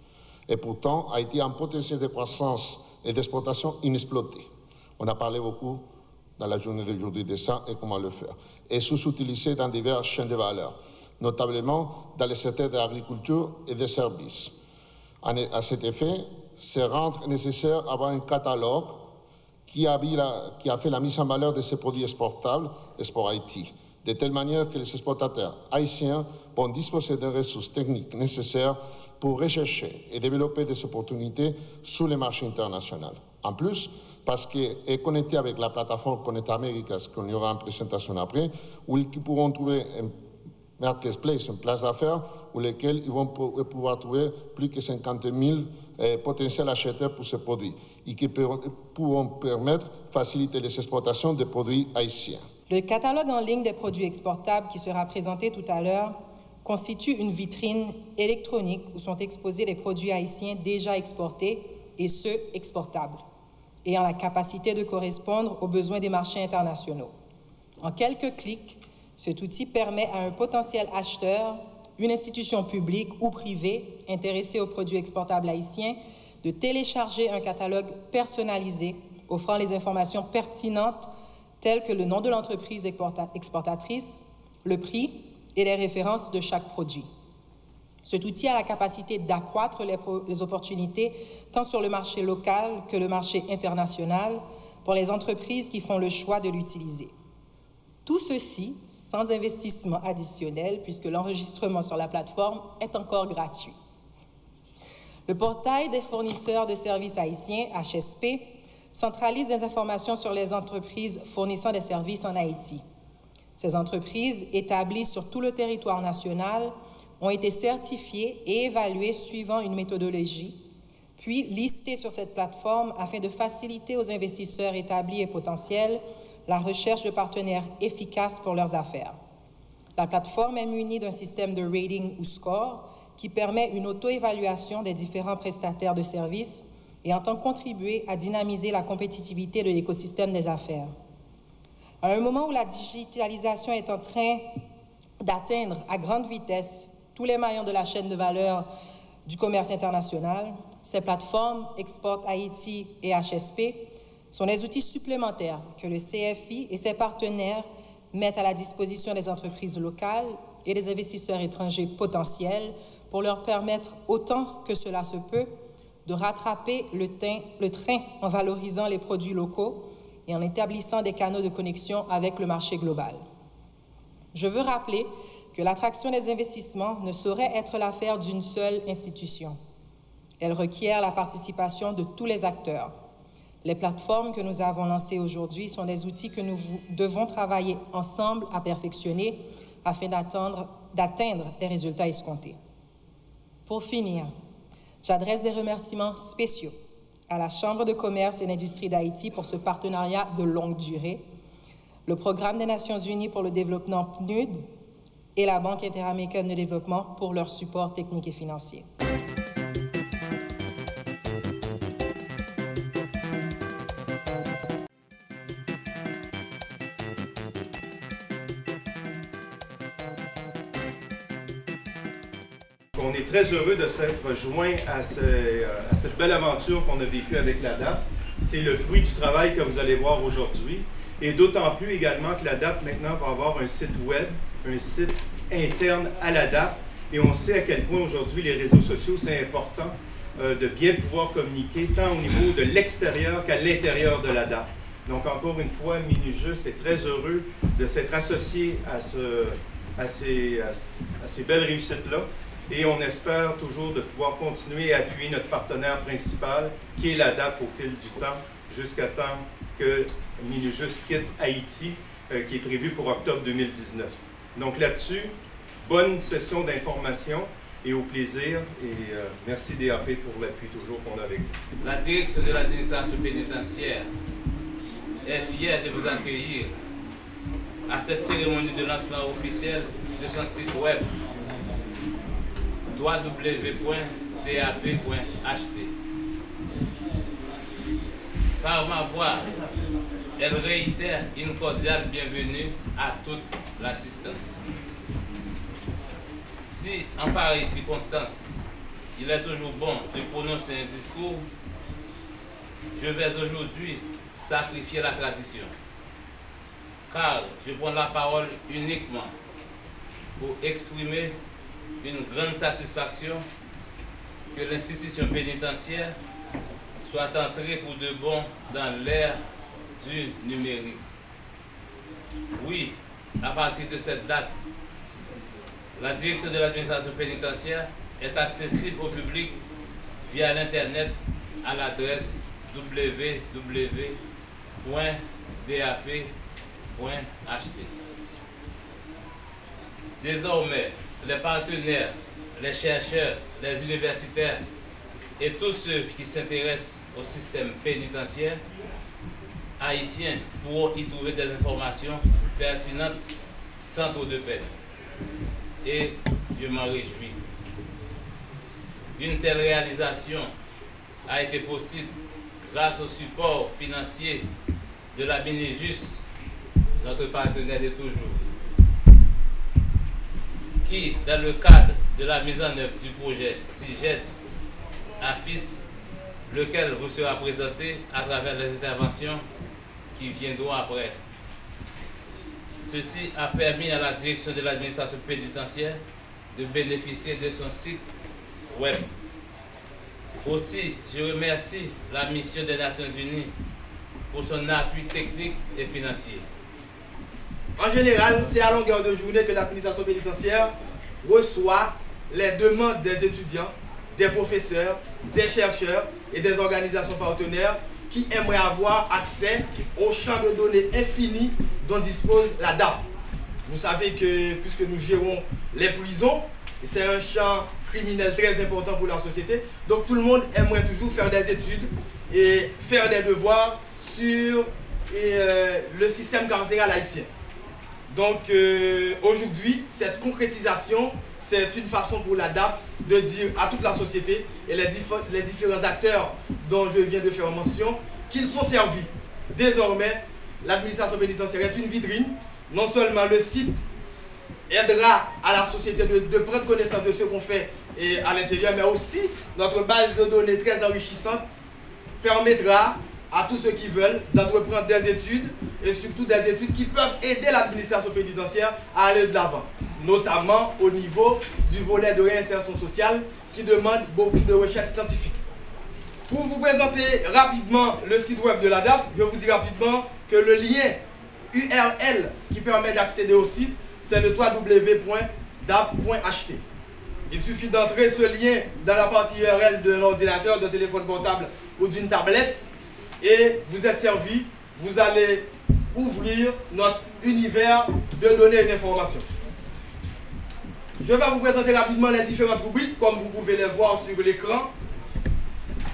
Et pourtant, Haïti a un potentiel de croissance et d'exportation inexploité. On a parlé beaucoup dans la journée d'aujourd'hui de ça et comment le faire. Et sous-utilisé dans divers chaînes de valeur, notamment dans les secteurs de l'agriculture et des services. À cet effet, c'est rendre nécessaire d'avoir un catalogue qui a fait la mise en valeur de ces produits exportables, Export Haïti, de telle manière que les exportateurs haïtiens vont disposer des ressources techniques nécessaires pour rechercher et développer des opportunités sur les marchés internationaux. En plus, parce qu'elle est connectée avec la plateforme Connect America, ce qu'on y aura en présentation après, où ils pourront trouver un marketplace, une place d'affaires, où lesquels ils vont pouvoir trouver plus que 50 000 potentiels acheteurs pour ces produits et qui pourront permettre de faciliter les exportations des produits haïtiens. Le catalogue en ligne des produits exportables qui sera présenté tout à l'heure constitue une vitrine électronique où sont exposés les produits haïtiens déjà exportés et ceux exportables, ayant la capacité de correspondre aux besoins des marchés internationaux. En quelques clics, cet outil permet à un potentiel acheteur, une institution publique ou privée intéressée aux produits exportables haïtiens de télécharger un catalogue personnalisé offrant les informations pertinentes telles que le nom de l'entreprise exportatrice, le prix et les références de chaque produit. Cet outil a la capacité d'accroître les opportunités tant sur le marché local que le marché international pour les entreprises qui font le choix de l'utiliser. Tout ceci sans investissement additionnel puisque l'enregistrement sur la plateforme est encore gratuit. Le portail des fournisseurs de services haïtiens, HSP, centralise des informations sur les entreprises fournissant des services en Haïti. Ces entreprises, établies sur tout le territoire national, ont été certifiées et évaluées suivant une méthodologie, puis listées sur cette plateforme afin de faciliter aux investisseurs établis et potentiels la recherche de partenaires efficaces pour leurs affaires. La plateforme est munie d'un système de rating ou score qui permet une auto-évaluation des différents prestataires de services et entend contribuer à dynamiser la compétitivité de l'écosystème des affaires. À un moment où la digitalisation est en train d'atteindre à grande vitesse tous les maillons de la chaîne de valeur du commerce international, ces plateformes Export Haïti et HSP sont des outils supplémentaires que le CFI et ses partenaires mettent à la disposition des entreprises locales et des investisseurs étrangers potentiels pour leur permettre, autant que cela se peut, de rattraper le train en valorisant les produits locaux et en établissant des canaux de connexion avec le marché global. Je veux rappeler que l'attraction des investissements ne saurait être l'affaire d'une seule institution. Elle requiert la participation de tous les acteurs. Les plateformes que nous avons lancées aujourd'hui sont des outils que nous devons travailler ensemble à perfectionner afin d'atteindre les résultats escomptés. Pour finir, j'adresse des remerciements spéciaux à la Chambre de commerce et d'industrie d'Haïti pour ce partenariat de longue durée, le Programme des Nations Unies pour le développement PNUD et la Banque interaméricaine de développement pour leur support technique et financier. On est très heureux de s'être joint à cette belle aventure qu'on a vécue avec l'ADAP. C'est le fruit du travail que vous allez voir aujourd'hui. Et d'autant plus également que l'ADAP maintenant va avoir un site web, un site interne à l'ADAP. Et on sait à quel point aujourd'hui les réseaux sociaux, c'est important de bien pouvoir communiquer tant au niveau de l'extérieur qu'à l'intérieur de l'ADAP. Donc encore une fois, Minujust est très heureux de s'être associé à ces belles réussites-là. Et on espère toujours de pouvoir continuer à appuyer notre partenaire principal, qui est l'ADAP au fil du temps, jusqu'à temps que Minujust quitte Haïti, qui est prévu pour octobre 2019. Donc là-dessus, bonne session d'information et au plaisir. Et merci DAP pour l'appui toujours qu'on a avec vous. La direction de l'administration pénitentiaire est fière de vous accueillir à cette cérémonie de lancement officiel de son site web www.dap.ht. Par ma voix, elle réitère une cordiale bienvenue à toute l'assistance. Si, en pareille circonstance, il est toujours bon de prononcer un discours, je vais aujourd'hui sacrifier la tradition, car je prends la parole uniquement pour exprimer une grande satisfaction que l'institution pénitentiaire soit entrée pour de bon dans l'ère du numérique. Oui, à partir de cette date, la direction de l'administration pénitentiaire est accessible au public via l'Internet à l'adresse www.dap.ht. Désormais, les partenaires, les chercheurs, les universitaires et tous ceux qui s'intéressent au système pénitentiaire haïtien pourront y trouver des informations pertinentes sans trop de peine. Et je m'en réjouis. Une telle réalisation a été possible grâce au support financier de la Minujust, notre partenaire de toujours, qui, dans le cadre de la mise en œuvre du projet CIGED, AFIS, lequel vous sera présenté à travers les interventions qui viendront après. Ceci a permis à la direction de l'administration pénitentiaire de bénéficier de son site web. Aussi, je remercie la mission des Nations Unies pour son appui technique et financier. En général, c'est à longueur de journée que l'administration pénitentiaire reçoit les demandes des étudiants, des professeurs, des chercheurs et des organisations partenaires qui aimeraient avoir accès au champ de données infini dont dispose l'ADAP. Vous savez que, puisque nous gérons les prisons, c'est un champ criminel très important pour la société, donc tout le monde aimerait toujours faire des études et faire des devoirs sur le système carcéral haïtien. Donc aujourd'hui, cette concrétisation, c'est une façon pour l'ADAP de dire à toute la société et les différents acteurs dont je viens de faire mention qu'ils sont servis. Désormais, l'administration pénitentiaire est une vitrine. Non seulement le site aidera à la société de prendre connaissance de ce qu'on fait et à l'intérieur, mais aussi notre base de données très enrichissante permettra à tous ceux qui veulent d'entreprendre des études et surtout des études qui peuvent aider l'administration pénitentiaire à aller de l'avant, notamment au niveau du volet de réinsertion sociale qui demande beaucoup de recherche scientifique. Pour vous présenter rapidement le site web de l'ADAP, je vous dis rapidement que le lien URL qui permet d'accéder au site, c'est le www.dap.ht. Il suffit d'entrer ce lien dans la partie URL d'un ordinateur, d'un téléphone portable ou d'une tablette et vous êtes servi, vous allez ouvrir notre univers de données et d'informations. Je vais vous présenter rapidement les différentes rubriques, comme vous pouvez les voir sur l'écran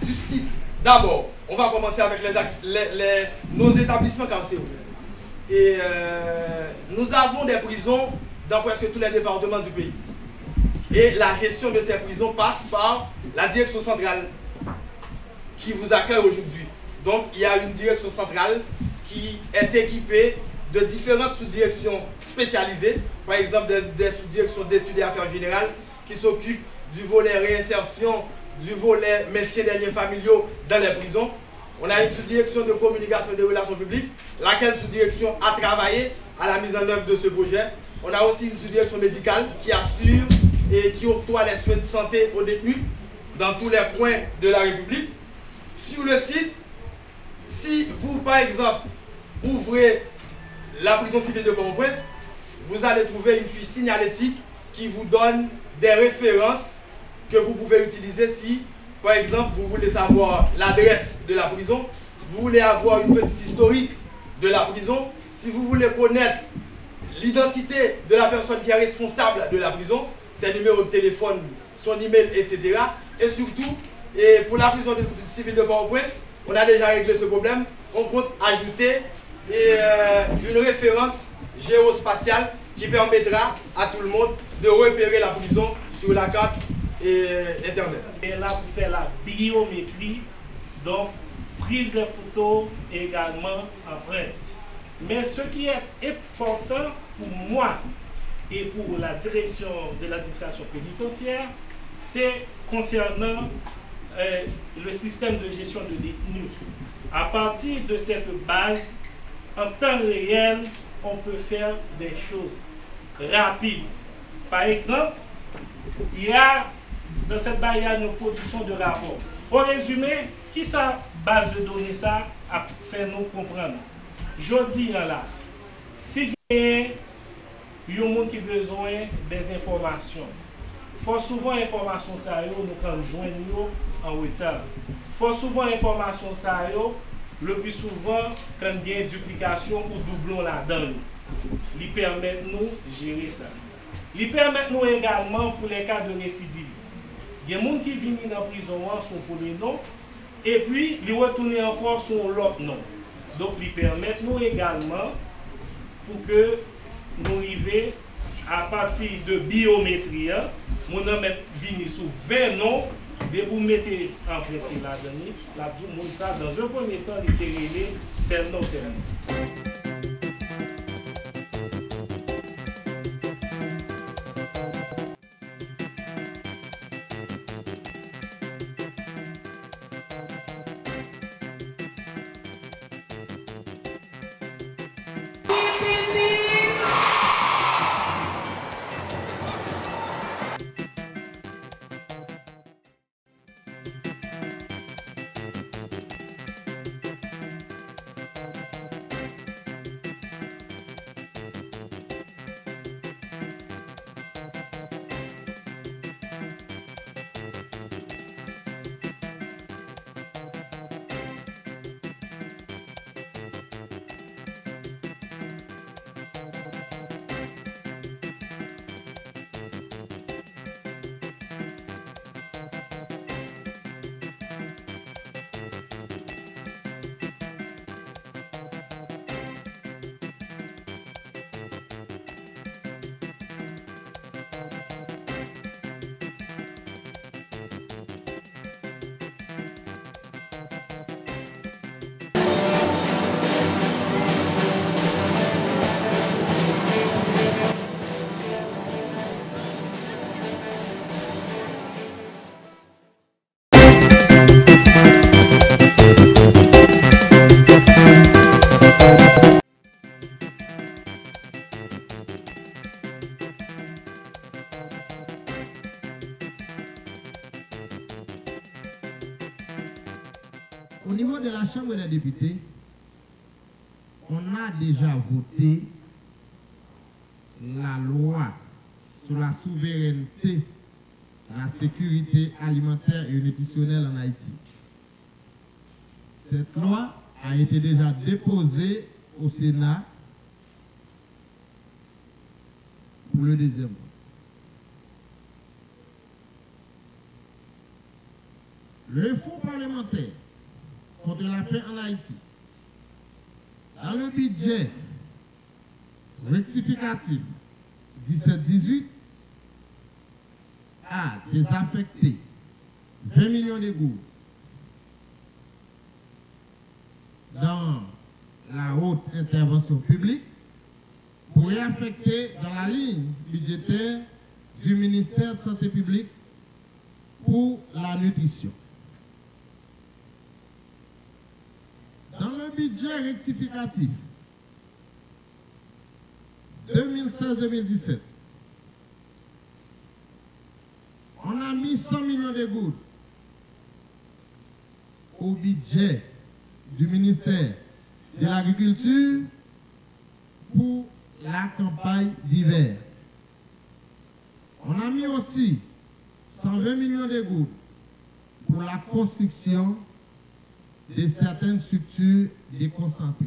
du site. D'abord, on va commencer avec nos établissements carcéraux. Et nous avons des prisons dans presque tous les départements du pays. Et la gestion de ces prisons passe par la direction centrale qui vous accueille aujourd'hui. Donc, il y a une direction centrale qui est équipée de différentes sous-directions spécialisées. Par exemple, des sous-directions d'études et affaires générales qui s'occupent du volet réinsertion, du volet maintien des liens familiaux dans les prisons. On a une sous-direction de communication et de relations publiques, laquelle sous-direction a travaillé à la mise en œuvre de ce projet. On a aussi une sous-direction médicale qui assure et qui octroie les soins de santé aux détenus dans tous les coins de la République. Sur le site, si vous, par exemple, ouvrez la prison civile de Port-au-Prince, vous allez trouver une fiche signalétique qui vous donne des références que vous pouvez utiliser si, par exemple, vous voulez savoir l'adresse de la prison, vous voulez avoir une petite historique de la prison, si vous voulez connaître l'identité de la personne qui est responsable de la prison, ses numéros de téléphone, son email, etc. Et surtout, et pour la prison civile de Port-au-Prince, on a déjà réglé ce problème, on compte ajouter une référence géospatiale qui permettra à tout le monde de repérer la prison sur la carte Internet. Et là, pour faire la biométrie, donc prise de photos et également empreinte. Mais ce qui est important pour moi et pour la direction de l'administration pénitentiaire, c'est concernant le système de gestion de détenus. À partir de cette base, en temps réel, on peut faire des choses rapides. Par exemple, il y a dans cette base, il y a une production de rapports. Pour résumer, qui sa base de données ça a fait nous comprendre? Je dis là, si il y a un monde qui a besoin des informations, il faut souvent information ça nous quand joindre en retard. Il faut souvent information ça le plus souvent quand il y a une duplication ou doublon là-dedans. Il permet nous gérer ça. Il permet nous également pour les cas de récidivisme. Il y a des gens qui viennent dans la prison sur le premier nom et puis ils retournent encore sur l'autre nom. Donc, ils permettent nous également pour que nous arrivions à partir de biométrie, nous venir sur 20 noms, de vous mettre en prêt là-dedans, dans un premier temps, il était tel nom, tel nom. députés, on a déjà voté la loi sur la souveraineté, la sécurité alimentaire et nutritionnelle en Haïti. Cette loi a été déjà déposée au Sénat pour le deuxième mois. Le fonds parlementaire contre la faim en Haïti, dans le budget rectificatif 17-18, a désaffecté 20 millions de gouttes dans la haute intervention publique pour réaffecter dans la ligne budgétaire du ministère de Santé publique pour la nutrition. Dans le budget rectificatif 2016-2017, on a mis 100 millions de gouttes au budget du ministère de l'Agriculture pour la campagne d'hiver. On a mis aussi 120 millions de gouttes pour la construction de certaines structures déconcentrées,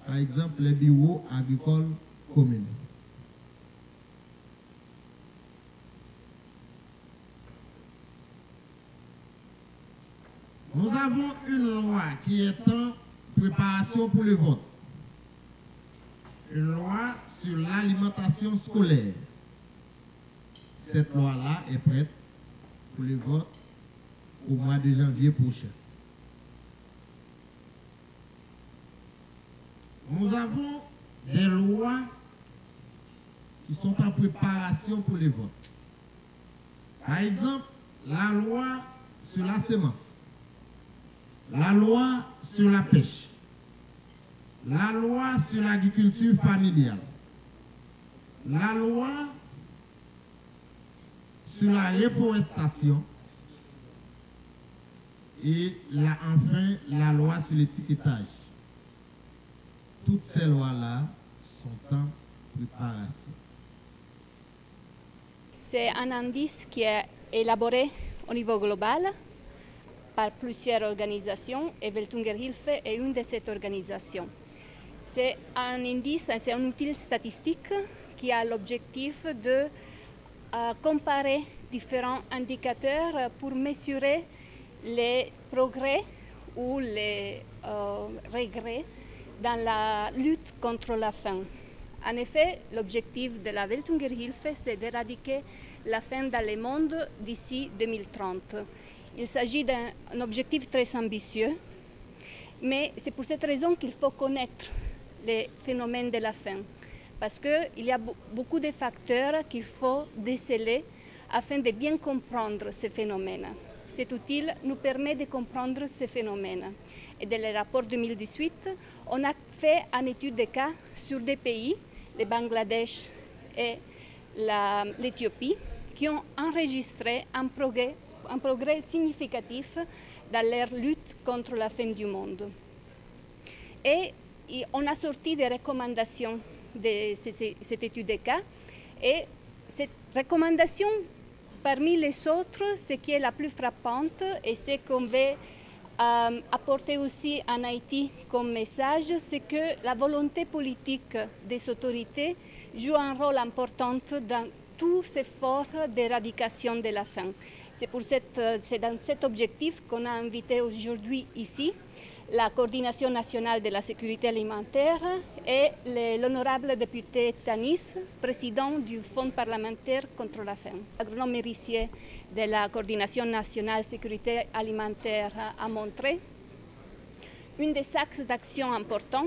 par exemple les bureaux agricoles communaux. Nous avons une loi qui est en préparation pour le vote. Une loi sur l'alimentation scolaire. Cette loi-là est prête pour le vote au mois de janvier prochain. Nous avons des lois qui sont en préparation pour le vote. Par exemple, la loi sur la semence, la loi sur la pêche, la loi sur l'agriculture familiale, la loi sur la reforestation et enfin la loi sur l'étiquetage. Toutes ces lois-là sont en préparation. C'est un indice qui est élaboré au niveau global par plusieurs organisations et Welthungerhilfe est une de ces organisations. C'est un indice, c'est un outil statistique qui a l'objectif de comparer différents indicateurs pour mesurer les progrès ou les regrets dans la lutte contre la faim. En effet, l'objectif de la Welthungerhilfe, c'est d'éradiquer la faim dans le monde d'ici 2030. Il s'agit d'un objectif très ambitieux, mais c'est pour cette raison qu'il faut connaître les phénomènes de la faim, parce qu'il y a beaucoup de facteurs qu'il faut déceler afin de bien comprendre ces phénomènes. Cet outil nous permet de comprendre ces phénomènes. Et dans le rapport 2018, on a fait une étude de cas sur des pays, le Bangladesh et l'Éthiopie, qui ont enregistré un progrès significatif dans leur lutte contre la faim du monde. Et on a sorti des recommandations de cette étude de cas. Et cette recommandation, parmi les autres, ce qui est la plus frappante et ce qu'on veut apporter aussi en Haïti comme message, c'est que la volonté politique des autorités joue un rôle important dans tous ces efforts d'éradication de la faim. C'est dans cet objectif qu'on a invité aujourd'hui ici la Coordination nationale de la sécurité alimentaire et l'honorable député Tanis, président du Fonds parlementaire contre la faim. L'agronome héritier de la Coordination nationale de sécurité alimentaire a montré. Un des axes d'action importants,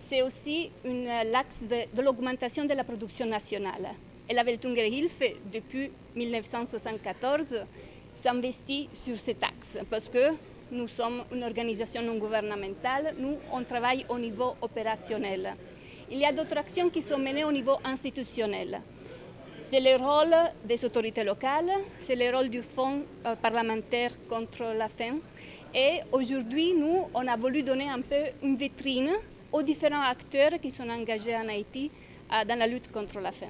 c'est aussi l'axe de l'augmentation de la production nationale. Et la Welthungerhilfe, depuis 1974, s'investit sur cet axe parce que nous sommes une organisation non gouvernementale, nous, on travaille au niveau opérationnel. Il y a d'autres actions qui sont menées au niveau institutionnel. C'est le rôle des autorités locales, c'est le rôle du Fonds parlementaire contre la faim Et aujourd'hui, nous, on a voulu donner un peu une vitrine aux différents acteurs qui sont engagés en Haïti dans la lutte contre la faim.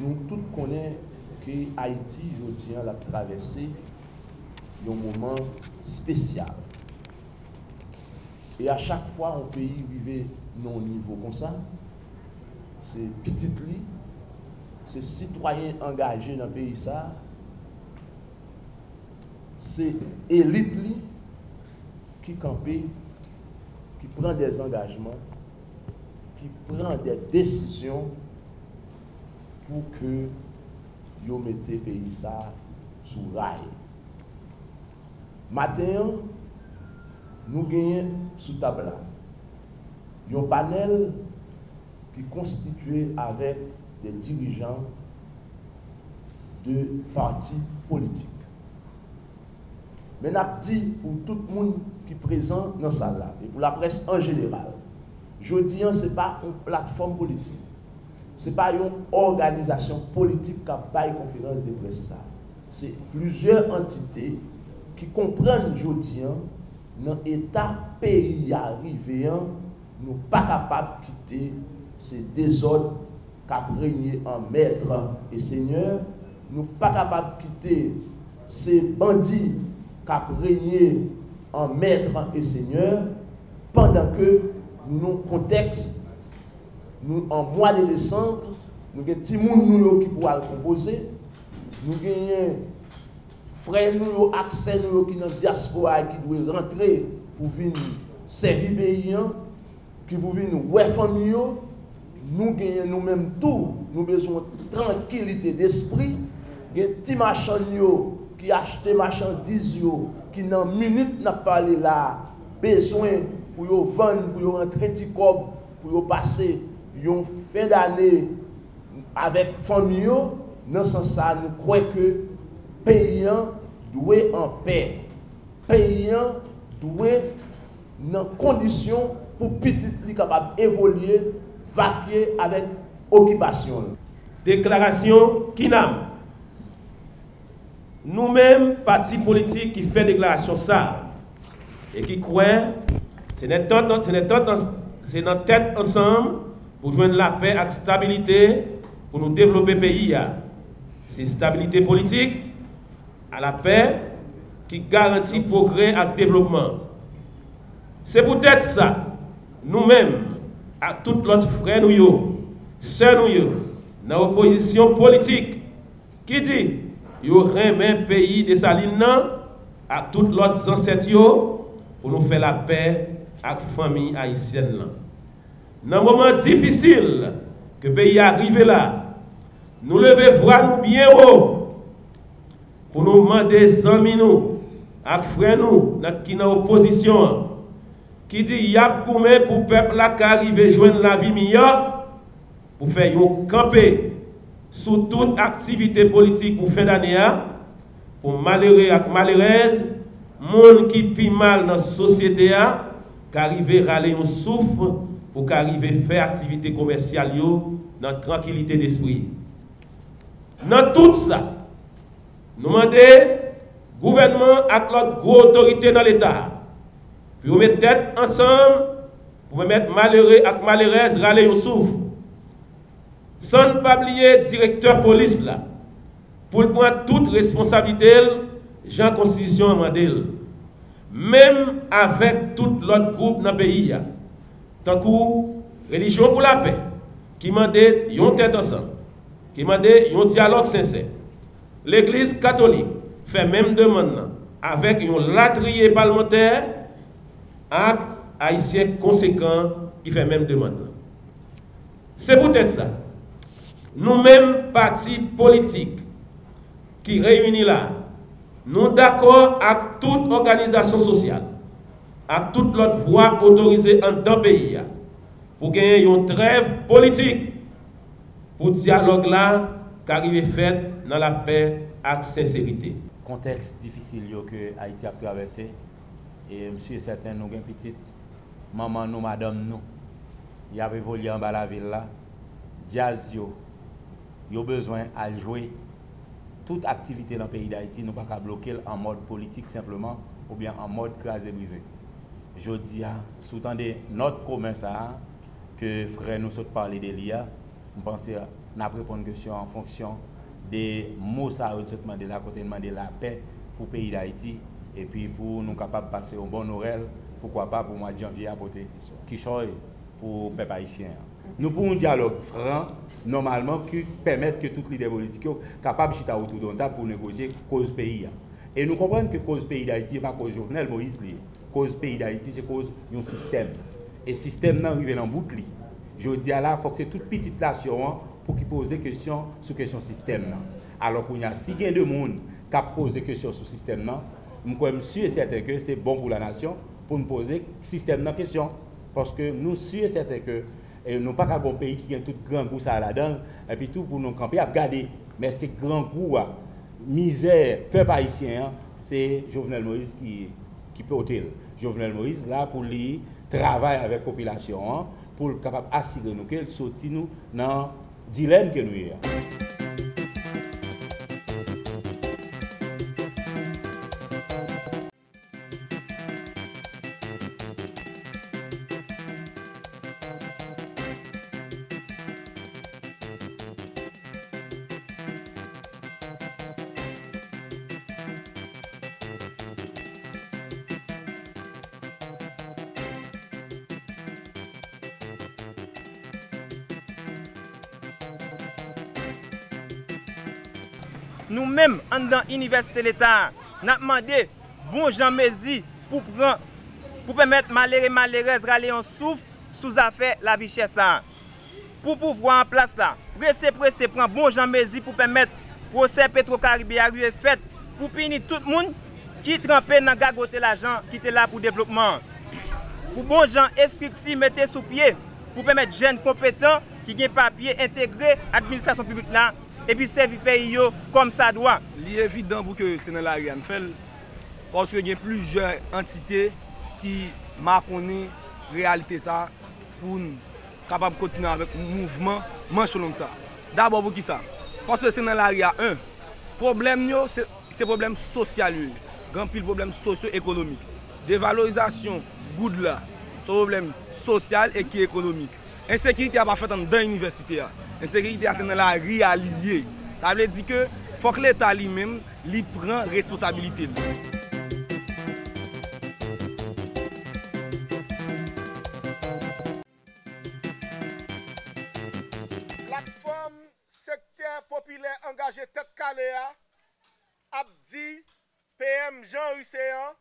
Nous tous connaissons que Haïti, aujourd'hui, a traversé un moment spécial. Et à chaque fois, un pays arrive à un niveau comme ça, c'est petit lit, c'est citoyens engagés dans le pays, ça, c'est élite qui campe, qui prend des engagements, qui prend des décisions pour que vous mettez le pays ça sous rail. Matin, nous gagnons sous table un panel qui est constitué avec des dirigeants de partis politiques. Mais nous avons dit pour tout le monde qui est présent dans cette salle et pour la presse en général, je dis que ce n'est pas une plateforme politique. Ce n'est pas une organisation politique qui a fait une conférence de presse. C'est plusieurs entités qui comprennent aujourd'hui dans l'état pays arrivé, nous ne sommes pas capables de quitter ces désordres qui ont régné en maître et seigneur. Nous ne sommes pas capables de quitter ces bandits qui ont régné en maître et seigneur pendant que nous, contexte, nous, en mois de décembre, nous avons des petits gens qui pourraient le composer. Nous avons frères nous, accès nous qui dans la diaspora qui doivent rentrer pour venir servir le pays, qui pour venir ouais famille, nous gagnons nous-mêmes tout, nous avons besoin de tranquillité d'esprit. Il y a des petits marchands qui achètent des marchandises, qui dans une minute n'a pas là, besoin pour vendre, pour rentrer petit cob, pour passer une fin d'année avec famille. Dans ce sens, nous croyons que payant doit en paix. Payant doit dans conditions pour petit capable d'évoluer, vaquer avec occupation. Déclaration Kinam. Nous-mêmes, parti politique qui fait déclaration ça et qui croit, c'est notre tête ensemble pour joindre la paix et la stabilité pour nous développer le pays. C'est stabilité politique à la paix qui garantit progrès et développement. C'est peut-être ça, nous-mêmes, à tous l'autre frères nous, sœurs nous, dans l'opposition politique, qui dit qu'il y aurait un pays de Salines à tous l'autre ancêtres pour nous faire la paix avec la famille haïtienne. Dans un moment difficile que le pays arrive là, nous levons voix nous bien haut pour nous demander des amis nous, avec frères nous, qui sont dans l'opposition, qui dit qu'il y a pour le peuple qui arrive à joindre la vie meilleure, pour faire camper sous toute activité politique pour fin d'année, pour malheureux et malheureuses, monde qui pis mal dans la société, qui arrive à râler un souffle pour qu'arriver à faire activité commerciale dans tranquillité d'esprit. Dans tout ça, nous demandons au gouvernement et l'autre grosse autorité dans l'État pour mettre tête ensemble, pour mettre malheureux et malheureuses râler un souffle. Sans ne pas oublier directeur police là, pour prendre toute responsabilité, Jean Constitution a demandé. Même avec tout l'autre groupe dans le pays, tant que Religion pour la paix, qui demandait une tête ensemble, qui demandait un dialogue sincère. L'Église catholique fait même demande avec un latrier parlementaire et haïtien conséquent qui fait même demande. C'est peut-être ça. Nous-mêmes, partis politiques qui réunissent là, nous d'accord avec toute organisation sociale, avec toute l'autre voie autorisée en dans le pays, pour gagner une trêve politique, pour le dialogue là, qui arrive fait dans la paix avec sincérité. Contexte difficile que Haïti a traversé et monsieur certain nous avons petite maman nous madame nous il a évolué en bas la ville là jazz yo besoin à jouer toute activité dans le pays d'Haïti nous pas qu'à bloquer en mode politique simplement ou bien en mode crasé brisé. Je dis sous-tendez notre commun ça que frère nous saute parler de l'IA, je pense n'a répondre une question en fonction des mots ça de la côté de la paix pour le pays d'Haïti et puis pour nous capables de passer au bon Noël, pourquoi pas pour le mois de janvier apporter qui choisit pour le peuple haïtien. Nous pouvons un dialogue franc normalement qui permette que toutes les leaders politiques soient capables de chiter autour d'un table pour négocier cause pays. Et nous comprenons que cause pays d'Haïti n'est pas cause Jovenel Moïse. Cause pays d'Haïti, c'est cause d'un système. Et le système n'est arrivé dans le bout. Je dis à la, il faut que c'est toute petite nation pour qui pose des questions sur question système. Alors qu'il y a si il y a de monde qui pose des questions sur le système, je suis certain que c'est bon pour la nation pour nous poser le système en question. Parce que nous sommes certains que nous n'avons pas un pays qui a tout grand goût ça là-dedans, et puis tout pour nous camper à regarder. Mais est-ce que grand goût, misère, peuple haïtien, c'est Jovenel Moïse qui peut ôter. Jovenel Moïse là pour lui travailler avec la population, pour capable assurer nous qu'elle sortit nous dans le dilemme que nous avons. Nous-mêmes, dans l'université de l'État, nous avons demandé bon Jean Mézi pour permettre malheureux et malheureuses d'aller en souffle sous affaire la vie chère. Pour pouvoir en place là, pressé, prendre bon Jean Mézi pour permettre procès Petro-Caribé à fait pour punir tout le monde qui trempait dans gagoter l'argent qui était là pour le développement. Pour bon Jean Estricti mettre sous pied pour permettre jeunes compétents qui ont papier intégré à l'administration publique là. Et puis servir le pays comme ça doit. Il est évident pour que c'est dans la fait parce qu'il y a plusieurs entités qui marquent la réalité ça pour nous capable de continuer avec le mouvement manche long ça. D'abord pour qui ça? Parce que c'est dans l'ARIA 1. Problème c'est problème social, grand pile problème socio-économique. Dévalorisation good là, c'est problème social et qui économique. Insécurité n'a pas fait dans l'université. L'insécurité c'est dans la réalité. Ça veut dire que faut que l'État lui-même prenne responsabilité. Plateforme secteur populaire engagé tête Caléa Abdi PM Jean Russéan.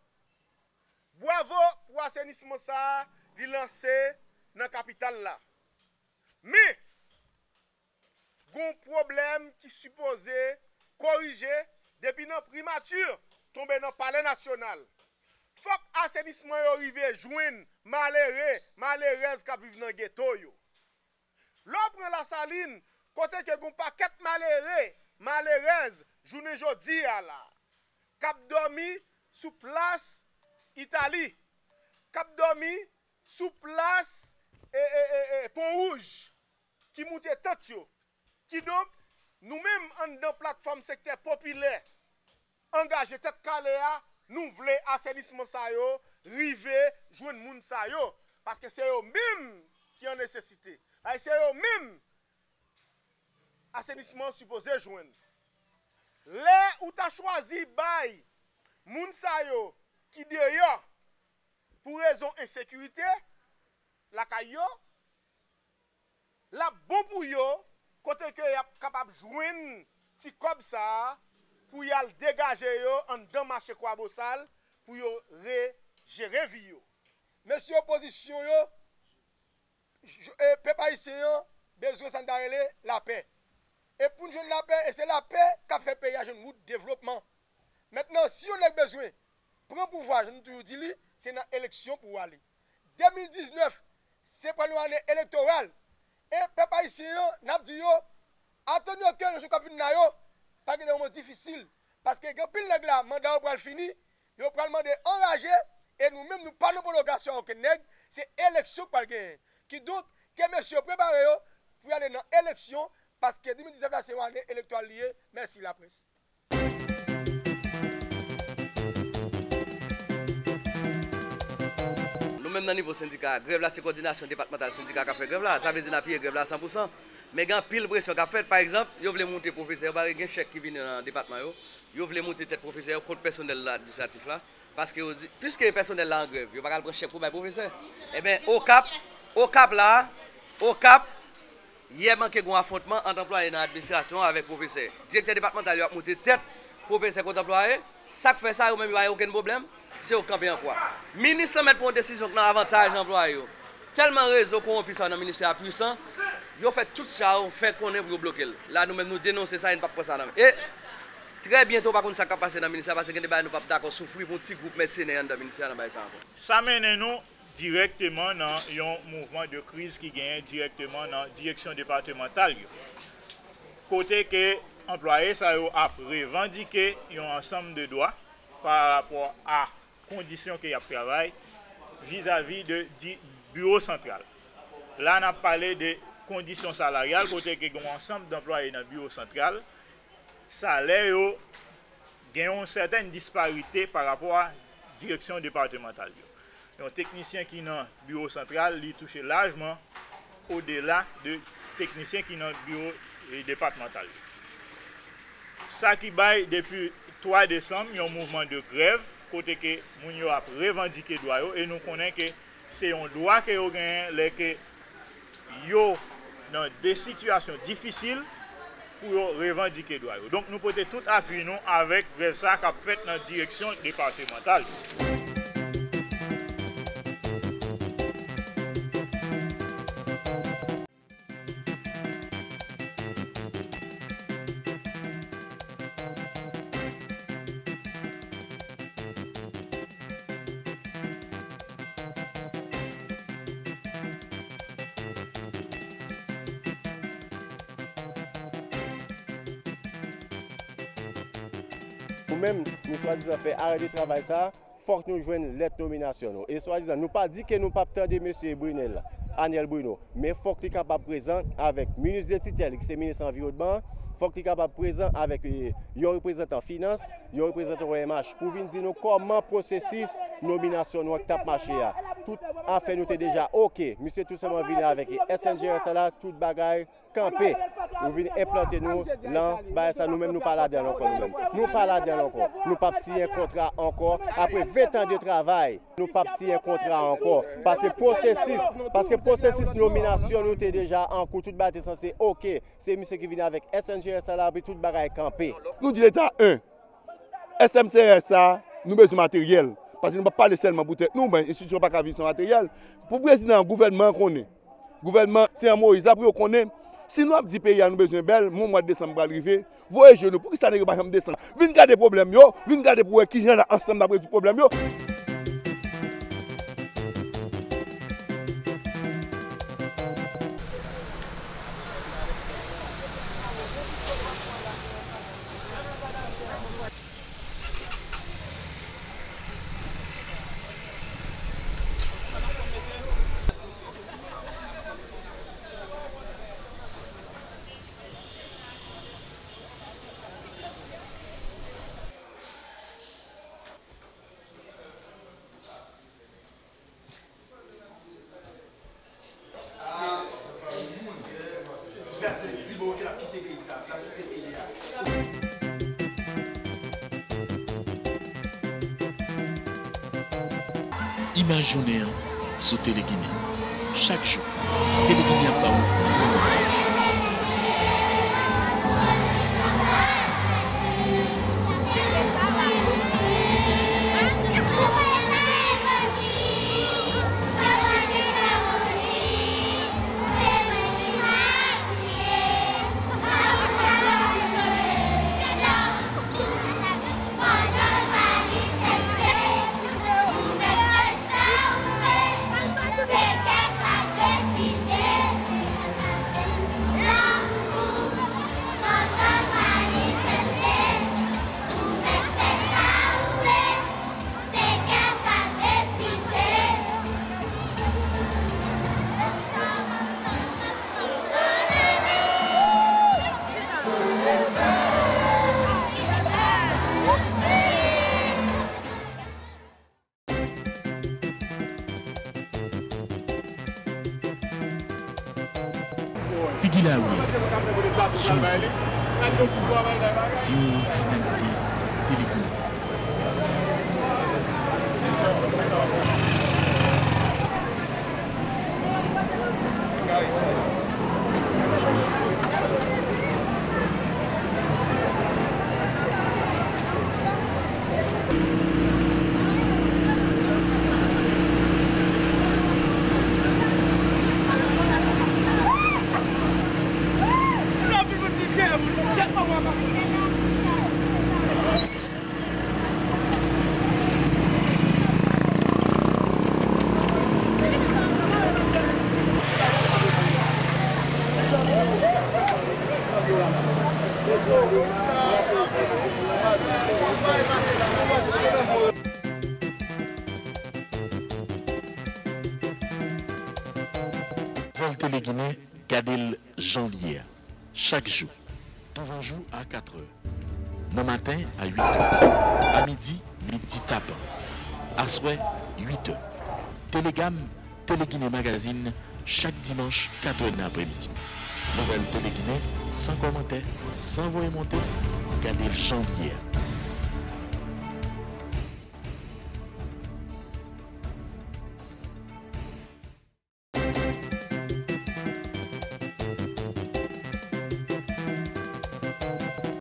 Bravo pour l'assainissement ça, il lancé dans la capitale là. Mais un problème qui supposé corriger depuis notre primature tomber dans le palais national. Faut que l'assainissement arrive joindre malheureux qui vivent dans le ghetto. L'on prend la saline, côté que un paquet malheureuses, journée jodi là. Cap dormi sous place Italie. Cap dormi sous place Pont Rouge qui monte tant. Qui donc, nous-mêmes, en dans plateforme secteur populaire, engagé tête Caléa, nous voulons assainissement ça yo, river, joindre moun ça yo, parce que c'est eux même qui en nécessité. C'est eux même assainissement supposé joindre. Là où tu as choisi bay moun ça yo qui d'ailleurs pour raison insécurité, la caillou, la bon pour yo côté que y a capable joindre ti comme ça pour y aller dégager yo en dans marché quoi bossal pour yo gérer vie yo. Monsieur opposition yo peuple haïtien besoin s'endarele la paix. Et pour nous la paix, et c'est la paix qui fait pays à un développement. Maintenant si on a besoin prendre pouvoir, je nous toujours dit c'est dans élection pour aller. 2019 c'est pas une année électorale. Et peuple haïtien n'a dit yo attendez que nous capine na yo pas que des moments difficiles. Parce que quand pile nèg là, mandat pour fini, yo pral demander enragé et nous-mêmes nous pas de prolongation aucun nèg, c'est élection pour gagner. Qui donc que monsieur préparé pour aller dans élection parce que 2019 là c'est une année électorale liée. Merci la presse. Nous-mêmes, dans le niveau syndicat, grève là, c'est coordination départementale syndicat qui a fait grève là. Ça veut dire qu'on a payé grève là à 100%. Mais il y a pile pression qui a fait. Par exemple, ils veulent monter professeur, il y a un chèque qui vient dans le département. Ils veulent monter tête professeur contre le personnel administratif là. Parce que puisque le personnel là en grève, ils ne vont pas prendre chèque pour le professeur. Eh bien, au cap là, il y a manqué un affrontement entre employés dans l'administration avec le professeur. Le directeur départemental a monté tête professeur contre employé. Ça fait ça, il n'y a aucun problème. C'est au campé en quoi. Le ministre met pour une décision qui a un avantage d'employé. Tellement réseau corrompu dans le ministère puissant, ils ont fait tout ça, on fait qu'on est pour bloquer. Là, nous-mêmes, nous dénonçons ça et nous ne pas ça. Et très bientôt, par contre, ça va passer dans le ministère parce que nous ne sommes pas d'accord souffrir pour un petit groupe mercenaire dans le ministère. Ça mène nous directement dans un mouvement de crise qui gagne directement dans la direction départementale. Côté que employés ça a revendiqué un ensemble de droits par rapport à conditions qu'il y a travail vis-à-vis du bureau central. Là, on a parlé de conditions salariales, côté que un ensemble d'employés dans le bureau central, salaire a une certaine disparité par rapport à la direction départementale. Un technicien qui est dans le bureau central, il touche largement au-delà de techniciens qui sont dans le bureau départemental. Ça qui baille depuis 3 décembre, il y a un mouvement de grève, côté que nous avons revendiqué droit et nous connaissons que c'est un droit que nous gagnons, que nous dans des situations difficiles pour revendiquer droit. Donc nous pouvons tout appuyer nous avec grève ça qui a fait dans la direction départementale. Nous-mêmes, nous soi-disant fait arrêter de travail ça, il faut que nous joignons les nominations. Et soi-disant, nous pas dit que nous ne pouvons pas attendre M. Brunel, Aniel Bruno, mais il faut qu'il soit capable de présent avec le ministre de tutelle, qui est le ministre de l'Environnement, il faut qu'il soit capable de présent avec un représentant finance, un représentant OMH, pour venir dire comment le processus de nomination nous a marché. Tout affaire nous est déjà OK. Monsieur tout simplement venu avec SNGRS là, tout bagaille campé. Nous venons implanter nous là, ça nous-mêmes nous pas là-dedans encore nous-mêmes. Nous pas là-dedans encore. Nous pas signer un contrat encore. Après 20 ans de travail, nous pas signer un contrat encore. Parce que processus nomination nous était déjà en cours, tout bagaille censé OK. C'est monsieur qui vient avec SNGRS là, puis tout bagaille campé. Nous dit l'état 1. SMCRS ça, nous besoin de matériel. Parce que nous ne pouvons pas parler seulement pour nous, mais l'institution n'a pas de matériel. Pour le président, le gouvernement connaît. Le gouvernement, c'est un Moïse, après on connaît. Si nous avons dit pays, nous avons besoin de belle, mon mois de décembre va arriver. Voyez nous, pour que ça n'ait pas de décembre. Venez garder des problèmes, venez garder pour qui sont ensemble d'après du problème. Image journée sur Téléguinée. Chaque jour, Téléguinée a pas Figila oui. Janvier. C'est une originalité téléguinée. Vol Téléguinée, Gadel Janvier. Chaque jour. Devant jour à 4 heures. Le matin à 8 heures. À midi, midi tape. À soir, 8 heures. Télégamme, Téléguinée Magazine, chaque dimanche, 4 heures d'après-midi. Nouvelle Téléguinée, sans commentaire, sans voix monter, Gadel Janvier.